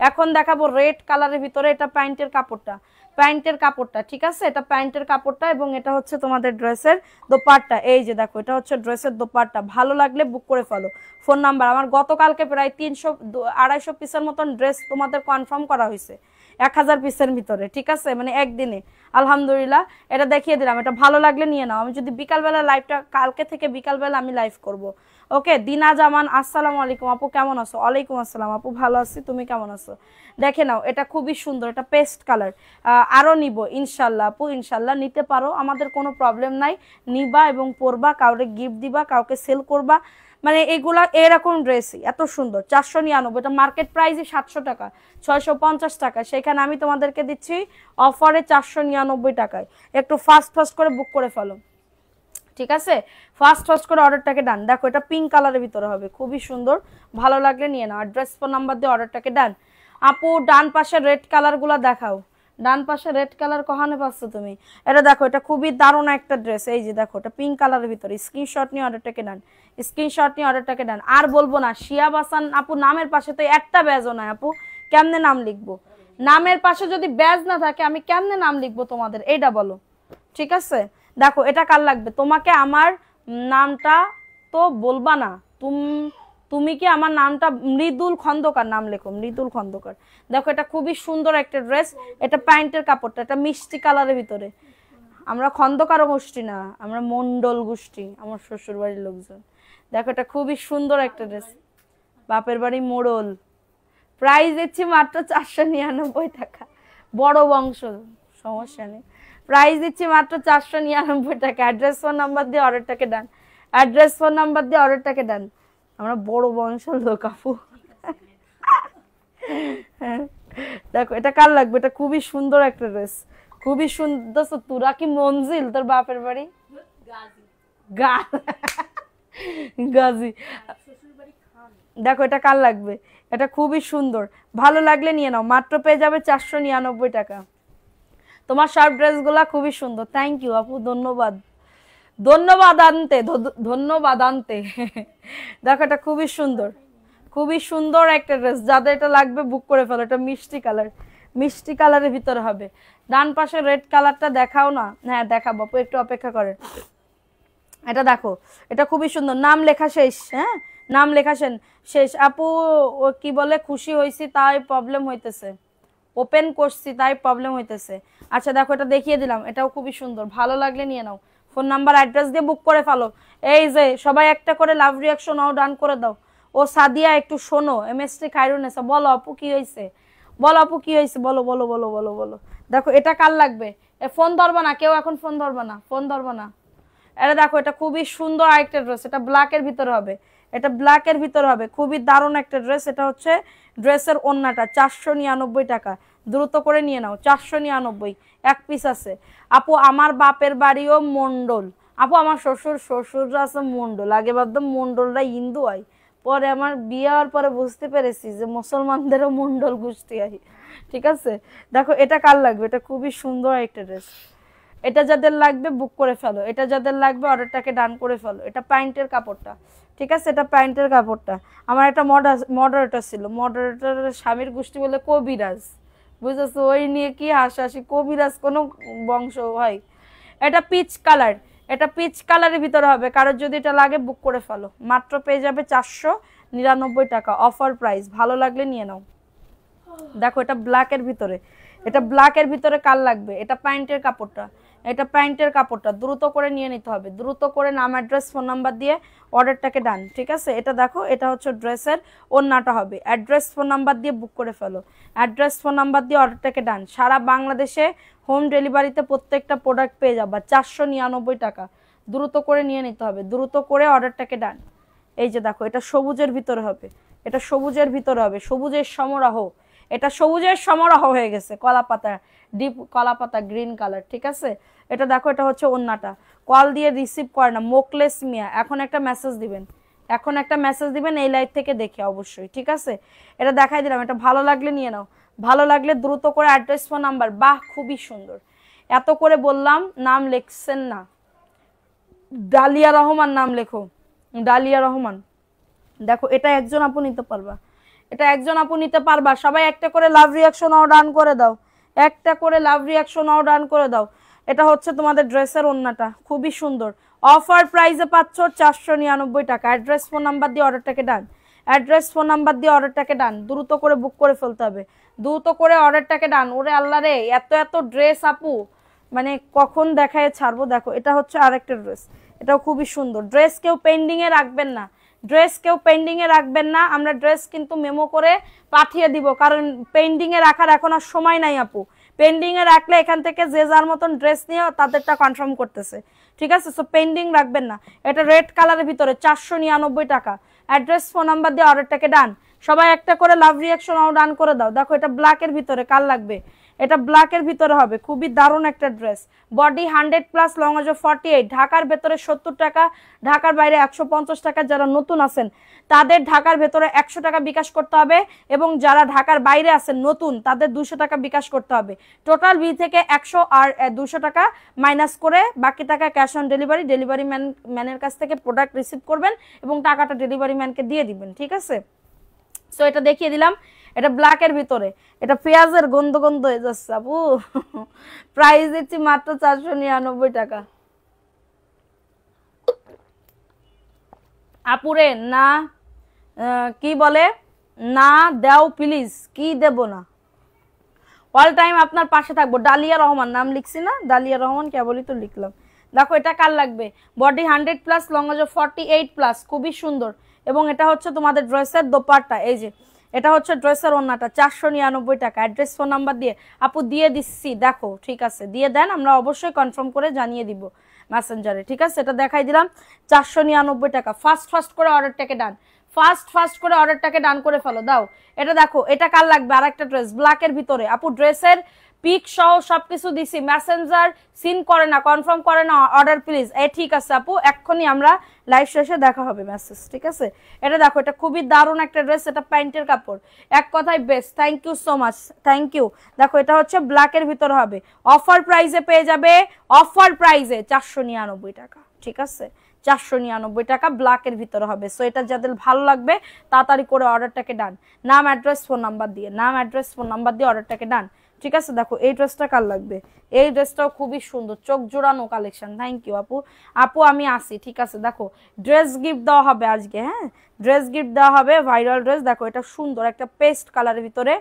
এখন দেখাবো রেড কালারের ভিতরে, এটা প্যান্টের কাপড়টা, প্যান্টের কাপড়টা, ঠিক আছে, এটা প্যান্টের কাপড়টা, এবং এটা হচ্ছে তোমাদের ড্রেসের দোপাট্টা, এই যে দেখো এটা হচ্ছে ড্রেসের দোপাট্টা, ভালো লাগলে বুক করে ফেলো। ফোন নাম্বার আমার গতকালকে প্রায় 300-250 পিসের মতন ড্রেস তোমাদের কনফার্ম করা হয়েছে 1000 পিসের ভিতরে, ঠিক আছে, মানে একদিনে, আলহামদুলিল্লাহ। এটা দেখিয়ে দিলাম, এটা ভালো লাগলে নিয়ে নাও। আমি যদি বিকালবেলা লাইভটা, কালকে থেকে বিকালবেলা আমি লাইভ করব, ওকে। দিনা জামান আসসালামু আলাইকুম আপু, কেমন আছো? ওয়ালাইকুম আসসালাম আপু, ভালো আছি, তুমি কেমন আছো? দেখে নাও এটা খুবই সুন্দর, এটা পেস্ট কালার, আরও নিব ইনশাল্লাহ আপু, ইনশাল্লাহ নিতে পারো, আমাদের কোনো প্রবলেম নাই, নিবা এবং পরবা, কাউকে গিফট দিবা, কাউকে সেল করবা, মানে এগুলা এরকম ড্রেসই এত সুন্দর। 499, এটা মার্কেট প্রাইসই 700 টাকা, 650 টাকা, সেখানে আমি তোমাদেরকে দিচ্ছি অফারে 499 টাকায়। একটু ফাস্ট ফাস্ট করে বুক করে ফেলো, ঠিক আছে, ফাস্ট ফাস্ট করে অর্ডারটাকে ডান। দেখো এটা পিঙ্ক কালারের ভিতরে হবে, খুবই সুন্দর, ভালো লাগলে নিয়ে নাও, অ্যাড্রেস ফোন নাম্বার দিয়ে অর্ডারটাকে ডান। আপু ডান পাশে রেড কালারগুলো দেখাও, ডান পাশে রেড কালার কখানে পাচ্ছ তুমি? এটা দেখো এটা খুবই দারুণ একটা ড্রেস, এই যে দেখো এটা পিঙ্ক কালারের ভিতরে, স্ক্রিনশট নিয়ে অর্ডারটাকে ডান, স্ক্রিনশট নিয়ে অর্ডারটাকে ডান। আর বলবো না, শিয়াব হাসান আপু নামের পাশে তো একটা ব্যাজও নাই আপু, কেমনে নাম লিখবো? নামের পাশে যদি ব্যাজ না থাকে আমি কেমনে নাম লিখবো তোমাদের, এইটা বলো, ঠিক আছে। দেখো এটা কার লাগবে, তোমাকে আমার নামটা তো বলবা না, তুমি কি আমার নামটা, মৃদুল খন্দকার নাম লেখো, মৃদুল খন্দকার। দেখো এটা খুবই সুন্দর একটা ড্রেস, এটা প্যান্টের কাপড়টা, এটা মিষ্টি কালারের ভিতরে, আমরা খন্দকার গোষ্ঠী না, আমরা মন্ডল গোষ্ঠী, আমার শ্বশুর বাড়ির লোকজন। দেখো এটা খুবই সুন্দর একটা ড্রেস, বাপের বাড়ি মোড়ল, প্রাইস দিচ্ছি মাত্র 499 টাকা, বড় বংশ সমস্যা নেই, প্রাইস দিচ্ছি মাত্র 499 টাকা। অ্যাড্রেস ফোন নাম্বার দিয়ে অর্ডারটাকে ডান, অ্যাড্রেস ফোন নাম্বার দিয়ে অর্ডারটাকে ডান, আমরা বড় বংশের লোক আপু। দেখো এটা কার লাগবে, এটা খুবই সুন্দর একটা ড্রেস, খুবই সুন্দর। তোরা কি মঞ্জিল, তোর বাপের বাড়ি গাজী? দেখো এটা কার লাগবে, এটা খুবই সুন্দর, ভালো লাগলে নিয়ে নাও, মাত্র পেয়ে যাবে 499 টাকা। তোমার সব ড্রেসগুলা খুবই সুন্দর, থ্যাংক ইউ আপু, ধন্যবাদ, ধন্যবাদ আনতে, ধন্যবাদ আনতে। দেখো এটা খুবই সুন্দর, খুবই সুন্দর একটা ড্রেস, যাদের এটা লাগবে বুক করে ফেলো। এটা মিষ্টি কালার, মিষ্টি কালারের ভিতরে হবে। ডান পাশে রেড কালারটা দেখাও না, হ্যাঁ দেখাবো আপু, একটু অপেক্ষা করেন। এটা দেখো এটা খুবই সুন্দর, নাম লেখা শেষ, হ্যাঁ নাম লেখা শেষ আপু। কি বলে, খুশি হয়েছি তাই প্রবলেম হইতেছে, ওপেন করছি তাই প্রবলেম হইতেছে। আচ্ছা দেখো এটা দেখিয়ে দিলাম, এটাও খুবই সুন্দর, ভালো লাগলে নিয়ে নাও, ফোন নাম্বার অ্যাড্রেস দিয়ে বুক করে ফেলো। এই যে সবাই একটা করে লাভ রিয়াকশন নাও, ডান করে দাও। ও সাদিয়া একটু শোনো, এমএসটি খাইরুনেসা, বলো আপু কি হয়েছে, বলো আপু কি হয়েছে, বলো বলো বলো বলো বলো। দেখো এটা কার লাগবে, ফোন ধরবা না কেউ, এখন ফোন ধরবা না, ফোন ধরবা না, এটা দেখো, এটা খুবই সুন্দর আরেকটা ড্রেস, এটা ব্ল্যাকের ভিতরে হবে, এটা ব্ল্যাকের ভিতরে হবে, খুবই দারুণ একটা ড্রেস। এটা হচ্ছে ড্রেসের ওন্নাটা, 499 টাকা, দ্রুত করে নিয়ে নাও, 499, এক পিস আছে। আপু আমার বাপের বাড়িও মন্ডল, আপু আমার শ্বশুররা আছে মন্ডল, আগে ভাবতাম মন্ডলরা হিন্দু হয়, পরে আমার বিয়ে হওয়ার পরে বুঝতে পেরেছি যে মুসলমানদেরও মন্ডল গোষ্ঠী হয়। ঠিক আছে, দেখো এটা কার লাগবে, এটা খুবই সুন্দর একটা ড্রেস, এটা যাদের লাগবে বুক করে ফেলো, এটা যাদের লাগবে অর্ডারটাকে ডান করে ফেলো। এটা প্যান্টের কাপড়টা, ঠিক আছে, এটা প্যান্টের কাপড়টা। আমার একটা মডারেটর ছিল, মডারেটরের স্বামীর গোষ্ঠী বলে কবিরাজ, বুঝেছো, ওই নিয়ে কি হাসাহাসি, কবিরাজ কোনো বংশ হয়। এটা পিচ কালার, এটা পিচ কালারের ভিতরে হবে, কারোর যদি এটা লাগে বুক করে ফেলো, মাত্র পেয়ে যাবে 499 টাকা, অফার প্রাইস, ভালো লাগলে নিয়ে নাও। দেখো এটা ব্ল্যাকের ভিতরে, এটা ব্ল্যাকের ভিতরে কার লাগবে, এটা প্যান্টের কাপড়টা, এটা প্যান্টের কাপড়টা, দ্রুত করে নিয়ে নিতে হবে, দ্রুত করে নাম অ্যাড্রেস ফোন নাম্বার দিয়ে অর্ডারটাকে ডান। ঠিক আছে, এটা দেখো, এটা হচ্ছে ড্রেসের ওন্নাটা হবে, অ্যাড্রেস ফোন নাম্বার দিয়ে বুক করে ফেলো, অ্যাড্রেস ফোন নাম্বার দিয়ে অর্ডারটাকে ডান। সারা বাংলাদেশে হোম ডেলিভারিতে প্রত্যেকটা প্রোডাক্ট পেয়ে যাবা 499 টাকা, দ্রুত করে নিয়ে নিতে হবে, দ্রুত করে অর্ডারটাকে ডান। এই যে দেখো, এটা সবুজের ভিতরে হবে, এটা সবুজের ভিতরে হবে, সবুজের সমারোহ, এটা সবুজের সমারোহ হয়ে গেছে, কলা পাতা, ডিপ কলা পাতা গ্রিন কালার। ঠিক আছে, এটা দেখো, এটা হচ্ছে ওন্নাটা, কল দিয়ে রিসিভ করে না, মোকলেস মিয়া, এখন একটা মেসেজ দিবেন, এখন একটা মেসেজ দিবেন এই লাইভ থেকে দেখে অবশ্যই। ঠিক আছে, এটা দেখাই দিলাম, এটা ভালো লাগলে নিয়ে নাও, ভালো লাগলে দ্রুত করে অ্যাড্রেস ফোন নাম্বার। বাহ, খুবই সুন্দর, এত করে বললাম নাম লিখছেন না, ডালিয়া রহমান নাম লেখো, ডালিয়া রহমান। দেখো এটা একজন আপু নিতে পারবা, এটা একজন আপু নিতে পারবা, সবাই একটা করে লাভ রিয়াকশন অর ডান করে দাও, একটা করে লাভ রিয়াকশন অর ডান করে দাও। এটা হচ্ছে তোমাদের ড্রেসের ওন্নাটা, খুবই সুন্দর, অফার প্রাইসে পাচ্ছ 499 টাকা। অ্যাড্রেস ফোন নাম্বার দিয়ে অর্ডারটাকে ডান, অ্যাড্রেস ফোন নাম্বার দিয়ে অর্ডারটাকে ডান, দ্রুত করে বুক করে ফেলতে হবে, দ্রুত করে অর্ডারটাকে ডান। ওরে আল্লাহ রে, এত এত ড্রেস আপু, মানে কখন দেখায় ছাড়বো। দেখো এটা হচ্ছে আরেকটা ড্রেস, এটাও খুবই সুন্দর। ড্রেস কেউ পেন্ডিং এ রাখবেন না, ড্রেস কেউ পেন্ডিং এ রাখবেন না, আমরা ড্রেস কিন্তু মেমো করে পাঠিয়ে দিব, কারণ পেন্ডিং এ রাখার এখন আর সময় নাই আপু। পেন্ডিং এ রাখলে এখান থেকে যে যার মতন ড্রেস নিয়ে তাদেরটা কনফার্ম করতেছে। ঠিক আছে, সো পেন্ডিং রাখবেন না। এটা রেড কালারের ভিতরে 499 টাকা, অ্যাড্রেস ফোন নাম্বার দিয়ে অর্ডারটাকে ডান। সবাই একটা করে লাভ রিয়াকশন ডান করে দাও। দেখো এটা ব্ল্যাকের ভিতরে, কার লাগবে, এটা ব্ল্যাকের ভিতরে হবে, খুবই দারুণ একটা ড্রেস, বডি 100+, লং আজ 48, ঢাকার ভেতরে 70 টাকা, ঢাকার বাইরে 150 টাকা। যারা নতুন আছেন তাদের ঢাকার ভেতরে 100 টাকা বিকাশ করতে হবে, এবং যারা ঢাকার বাইরে আছেন নতুন তাদের 200 টাকা বিকাশ করতে হবে। টোটাল বিল থেকে 100 আর 200 টাকা মাইনাস করে বাকি টাকা ক্যাশ অন ডেলিভারি, ডেলিভারি ম্যানের কাছ থেকে প্রোডাক্ট রিসিভ করবেন এবং টাকাটা ডেলিভারি ম্যানকে দিয়ে দিবেন। ঠিক আছে, সো এটা দেখিয়ে দিলাম, এটা ব্ল্যাকের ভিতরে, এটা পেঁয়াজের গন্ধ গন্ধ হয়ে যাচ্ছে আপু। প্রাইস দিচ্ছি মাত্র 499 টাকা। আপুরে না, কি বলে না দাও প্লিজ, কি দেব না, অল টাইম আপনার পাশে থাকবো। ডালিয়া রহমান নাম লিখছি না, ডালিয়া রহমান কেবলই তো লিখলাম। দেখো এটা কার লাগবে, বডি 100+, লং আজ 48+, খুবই সুন্দর, এবং এটা হচ্ছে তোমাদের ড্রেসের দোপাট্টা। এই যে এটা হচ্ছে ড্রেসের ওন্নাটা, 499 টাকা। অ্যাড্রেস ফোন নাম্বার দিয়ে আপু দিয়ে দিচ্ছি, দেখো ঠিক আছে দিয়ে দেন, আমরা অবশ্যই কনফার্ম করে জানিয়ে দিব মেসেঞ্জারে। ঠিক আছে, এটা দেখাই দিলাম 499 টাকা। ফাস্ট করে অর্ডারটাকে ডান, ফাস্ট করে অর্ডারটাকে ডান করে ফেলো, দাও। এটা দেখো, এটা কার লাগবে, আরেকটা ড্রেস ব্ল্যাকের ভিতরে, আপু ড্রেসের পিক সহ সবকিছু দিছি, মেসেঞ্জার সিন করে না, কনফার্ম করে না, অর্ডার প্লিজ। ঠিক আছে আপু, এক্ষুনি আমরা লাইভ শেষে দেখা হবে মেসেজ। ঠিক আছে, এটা দেখো, এটা খুবই দারুণ একটা ড্রেস, এটা প্যান্টের কাপড়, এক কথায় best. Thank you so much, thank you. দেখো এটা হচ্ছে ব্ল্যাকের ভিতর হবে, অফার প্রাইসে পেয়ে যাবে, অফার প্রাইসে 499 টাকা। ঠিক আছে, 499 টাকা ব্ল্যাকের ভিতরে হবে। সো এটা যাদের ভালো লাগবে তাড়াতাড়ি করে অর্ডারটাকে ডান, নাম অ্যাড্রেস ফোন নাম্বার দিয়ে, নাম অ্যাড্রেস ফোন নাম্বার দিয়ে অর্ডারটাকে ডান। ঠিক আছে, দেখো এই ড্রেসটা কার লাগবে, এই ড্রেসটাও খুবই সুন্দর, চোখ জোড়ানো কালেকশন। থ্যাংক ইউ আপু, আপু আমি আসি। ঠিক আছে, দেখো ড্রেস গিফট দেওয়া হবে আজকে, হ্যাঁ ড্রেস গিফট দেওয়া হবে, ভাইরাল ড্রেস। দেখো এটা সুন্দর একটা পেস্ট কালারের ভিতরে,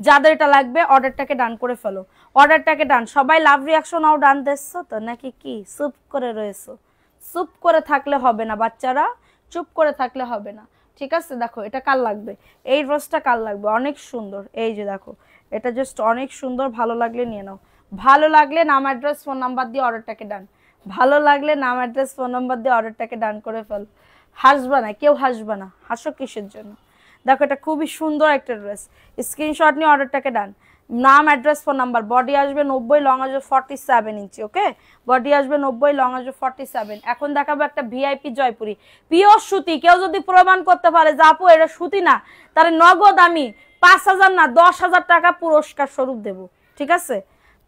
যাদের এটা লাগবে অর্ডারটাকে ডান করে ফেলো, অর্ডারটাকে ডান। সবাই লাভ রিয়াকশন ডান দিচ্ছ তো নাকি, কি চুপ করে রয়েছো? চুপ করে থাকলে হবে না বাচ্চারা, চুপ করে থাকলে হবে না। ঠিক আছে, দেখো এটা কার লাগবে, এই ড্রেসটা কার লাগবে, অনেক সুন্দর। এই যে দেখো এটা জাস্ট অনেক সুন্দর, ভালো লাগলে নিয়ে নাও, ভালো লাগলে নাম অ্যাড্রেস ফোন নাম্বার দিয়ে অর্ডারটাকে ডান, ভালো লাগলে নাম অ্যাড্রেস ফোন নাম্বার দিয়ে অর্ডারটাকে ডান করে ফেল। হাসবা না, কেউ হাসবা না, হাসো কিসের জন্য? দেখো এটা খুবই সুন্দর একটা ড্রেস, স্ক্রিনশট নিয়ে অর্ডারটাকে ডান। নাম অ্যাড্রেস ফোন নাম্বার, বডি আসবে 90, লং আসবে 47 ইঞ্চি। ওকে, বডি আসবে 90, লং আসবে 47। এখন দেখাবো একটা ভিআইপি জয়পুরি পিওর সুতি। কেউ যদি প্রমাণ করতে পারে যে আপু এটা সুতি না, তাহলে নগদ আমি 5,000 না 10,000 টাকা পুরস্কার স্বরূপ দেব। ঠিক আছে,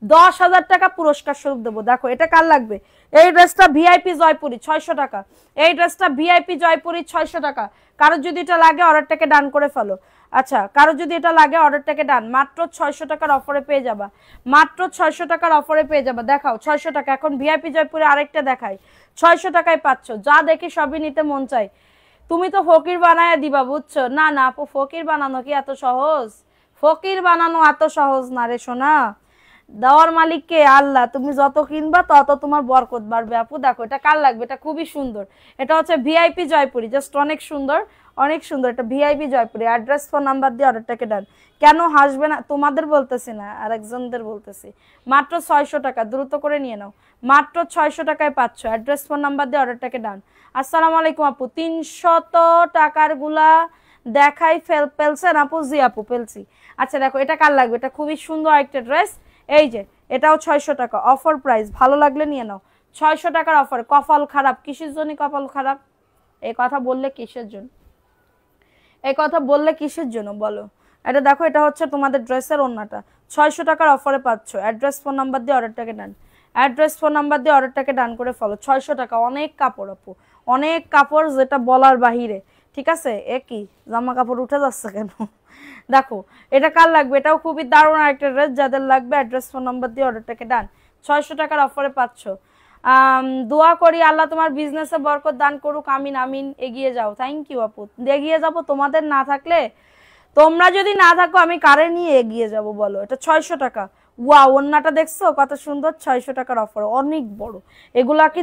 10,000 টাকা পুরস্কার স্বরূপ দেবো। দেখো এটা কার লাগবে? এই ড্রেসটা ভিআইপি জয়পুরি 600 টাকা। এই ড্রেসটা ভিআইপি জয়পুরি 600 টাকা। কারোর যদি এটা লাগে অর্ডারটাকে ডান করে ফেলো। আচ্ছা, কারো যদি এটা লাগে অর্ডারটাকে ডান। মাত্র 600 টাকার অফারে পেয়ে যাবা, মাত্র 600 টাকার অফারে পেয়ে যাবা। দেখাও 600 টাকা। এখন ভিআইপি জয়পুরে আরেকটা দেখাই, 600 টাকায় পাচ্ছ। যা দেখি সবই নিতে মন চাই। তুমি তো ফকির বানায় দিবা, বুঝছো? না না আপু, ফকির বানানো কি এত সহজ? ফকির বানানো এত সহজ না রে সোনা। দেওয়ার মালিক কে? আল্লাহ। তুমি যত কিনবা তত তোমার বরকত বাড়বে আপু। দেখো এটা কার লাগবে? এটা খুবই সুন্দর। এটা হচ্ছে ভিআইপি জয়পুরি, জাস্ট অনেক সুন্দর, অনেক সুন্দর। এটা VIP Jaipuri. Address phone number দিয়ে অর্ডারটাকে ডান। কেন হাসবে না? তোমাদের বলতেছি না, আর একজনদের বলতেছি। মাত্র 600 টাকা, দ্রুত করে নিয়ে নাও। মাত্র 600 টাকায় পাচ্ছ। অ্যাড্রেস ফোন নাম্বার দিয়ে অর্ডারটাকে ডান। আসসালামু আলাইকুম আপু, 300 টাকার গুলা দেখাই ফেলছেন আপু? জি আপু ফেলছি। আচ্ছা দেখো এটা কার লাগবে? এটা খুবই সুন্দর একটা ড্রেস। এই যে এটাও 600 টাকা, অফার প্রাইস। ভালো লাগলে নিয়ে নাও। 600 টাকার অফার। কপাল খারাপ কিসের জন্য? কপাল খারাপ এই কথা বললে কিসের জন্য? এই কথা বললে কিসের জন্য বলো? এটা দেখো, এটা হচ্ছে তোমাদের ড্রেসের ওড়নাটা। 600 টাকার অফারে পাচ্ছ। অ্যাড্রেস ফোন নাম্বার দিয়ে অর্ডারটাকে ডান। অ্যাড্রেস ফোন নাম্বার দিয়ে অর্ডারটাকে ডান করে ফেলো। 600 টাকা, অনেক কাপড় আপু, অনেক কাপড়, যেটা বলার বাহিরে। ঠিক আছে, একই জামা কাপড় উঠে যাচ্ছে কেন? দেখো এটা কার লাগবে? এটাও খুবই দারুণ একটা ড্রেস। যাদের লাগবে অ্যাড্রেস ফোন নাম্বার দিয়ে অর্ডারটাকে ডান। 600 টাকার অফারে পাচ্ছ। দোয়া করি আল্লাহ তোমার বিজনেসে বরকত দান করুক, আমিন আমিন। এগিয়ে যাও। থ্যাংক ইউ আপু। এগিয়ে যাবো তোমাদের না থাকলে, তোমরা যদি না থাকো আমি কারে নিয়ে এগিয়ে যাব বলো? এটা 600 টাকা। ওয়া, ওন্নাটা দেখছো কত সুন্দর? 600 টাকার অফার, অনেক বড়। এগুলা কি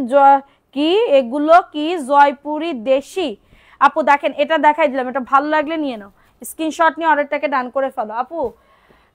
কি এগুলো কি জয়পুরি দেশি? আপু দেখেন, এটা দেখাই দিলাম, এটা ভালো লাগলে নিয়ে নাও। স্ক্রিনশট নিয়ে অর্ডারটাকে ডান করে ফেলো আপু।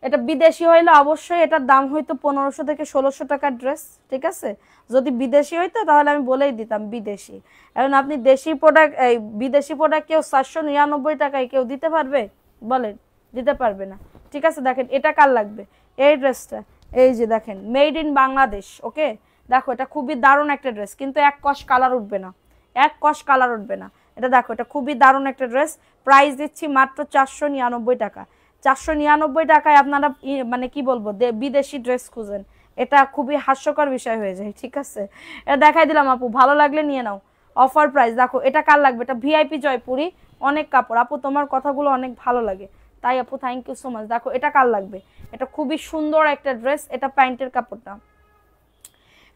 এটা বিদেশি হইলে অবশ্যই এটার দাম হয়তো 1500 থেকে 1600 টাকার ড্রেস। ঠিক আছে, যদি বিদেশি হইতো তাহলে আমি বলেই দিতাম বিদেশি। এখন আপনি দেশি প্রোডাক্ট, এই বিদেশি প্রোডাক্ট কেউ 799 টাকায় কেউ দিতে পারবে? বলেন, দিতে পারবে না। ঠিক আছে, দেখেন এটা কার লাগবে? এই ড্রেসটা, এই যে দেখেন, মেড ইন বাংলাদেশ। ওকে, দেখো এটা খুবই দারুণ একটা ড্রেস, কিন্তু এক কষ কালার উঠবে না, এক কষ কালার উঠবে না। এটা দেখো, এটা খুবই দারুণ একটা ড্রেস। প্রাইস দিচ্ছি মাত্র 499 টাকা। 499 টাকায় আপনারা মানে কি বলবো, বিদেশি ড্রেস খুঁজেন, এটা খুবই হাস্যকর বিষয় হয়ে যায়। ঠিক আছে, এটা দেখাই দিলাম আপু, ভালো লাগলে নিয়ে নাও। Offer price. দেখো এটা কার লাগবে? এটা ভিআইপি জয়পুরি, অনেক কাপড়। আপু তোমার কথাগুলো অনেক ভালো লাগে, তাই আপু থ্যাংক ইউ সো মাচ। দেখো এটা কার লাগবে? এটা খুবই সুন্দর একটা ড্রেস। এটা প্যান্টের কাপড়টা,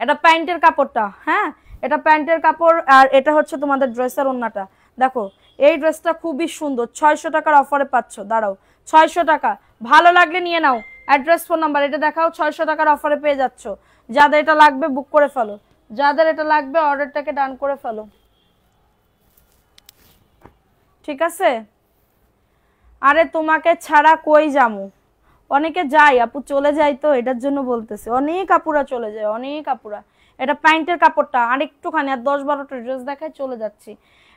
এটা প্যান্টের কাপড়টা, হ্যাঁ এটা প্যান্টের কাপড়। আর এটা হচ্ছে তোমাদের ড্রেসের ওড়নাটা। দেখো এই ড্রেসটা খুবই সুন্দর। 600 টাকার অফারে পাচ্ছ। দাঁড়াও, 600 টাকা, ভালো লাগলে নিয়ে নাও। অ্যাড্রেস ফোন নাম্বার এটা দেখাও। 600 টাকার অফারে পেয়ে যাচ্ছ। যাদের এটা লাগবে বুক করে ফেলো, যাদের এটা লাগবে অর্ডারটাকে ডান করে ফেলো। ঠিক আছে, আরে তোমাকে ছাড়া কই যামু? অনেকে যায় আপু, চলে যায়, তো এটার জন্য বলতেছে। অনেক আপুরা চলে যায়, অনেক আপুরা। এটা প্যান্টের কাপড়টা আরেকটুখানি, আর 10-12টা ড্রেস দেখায় চলে যাচ্ছি।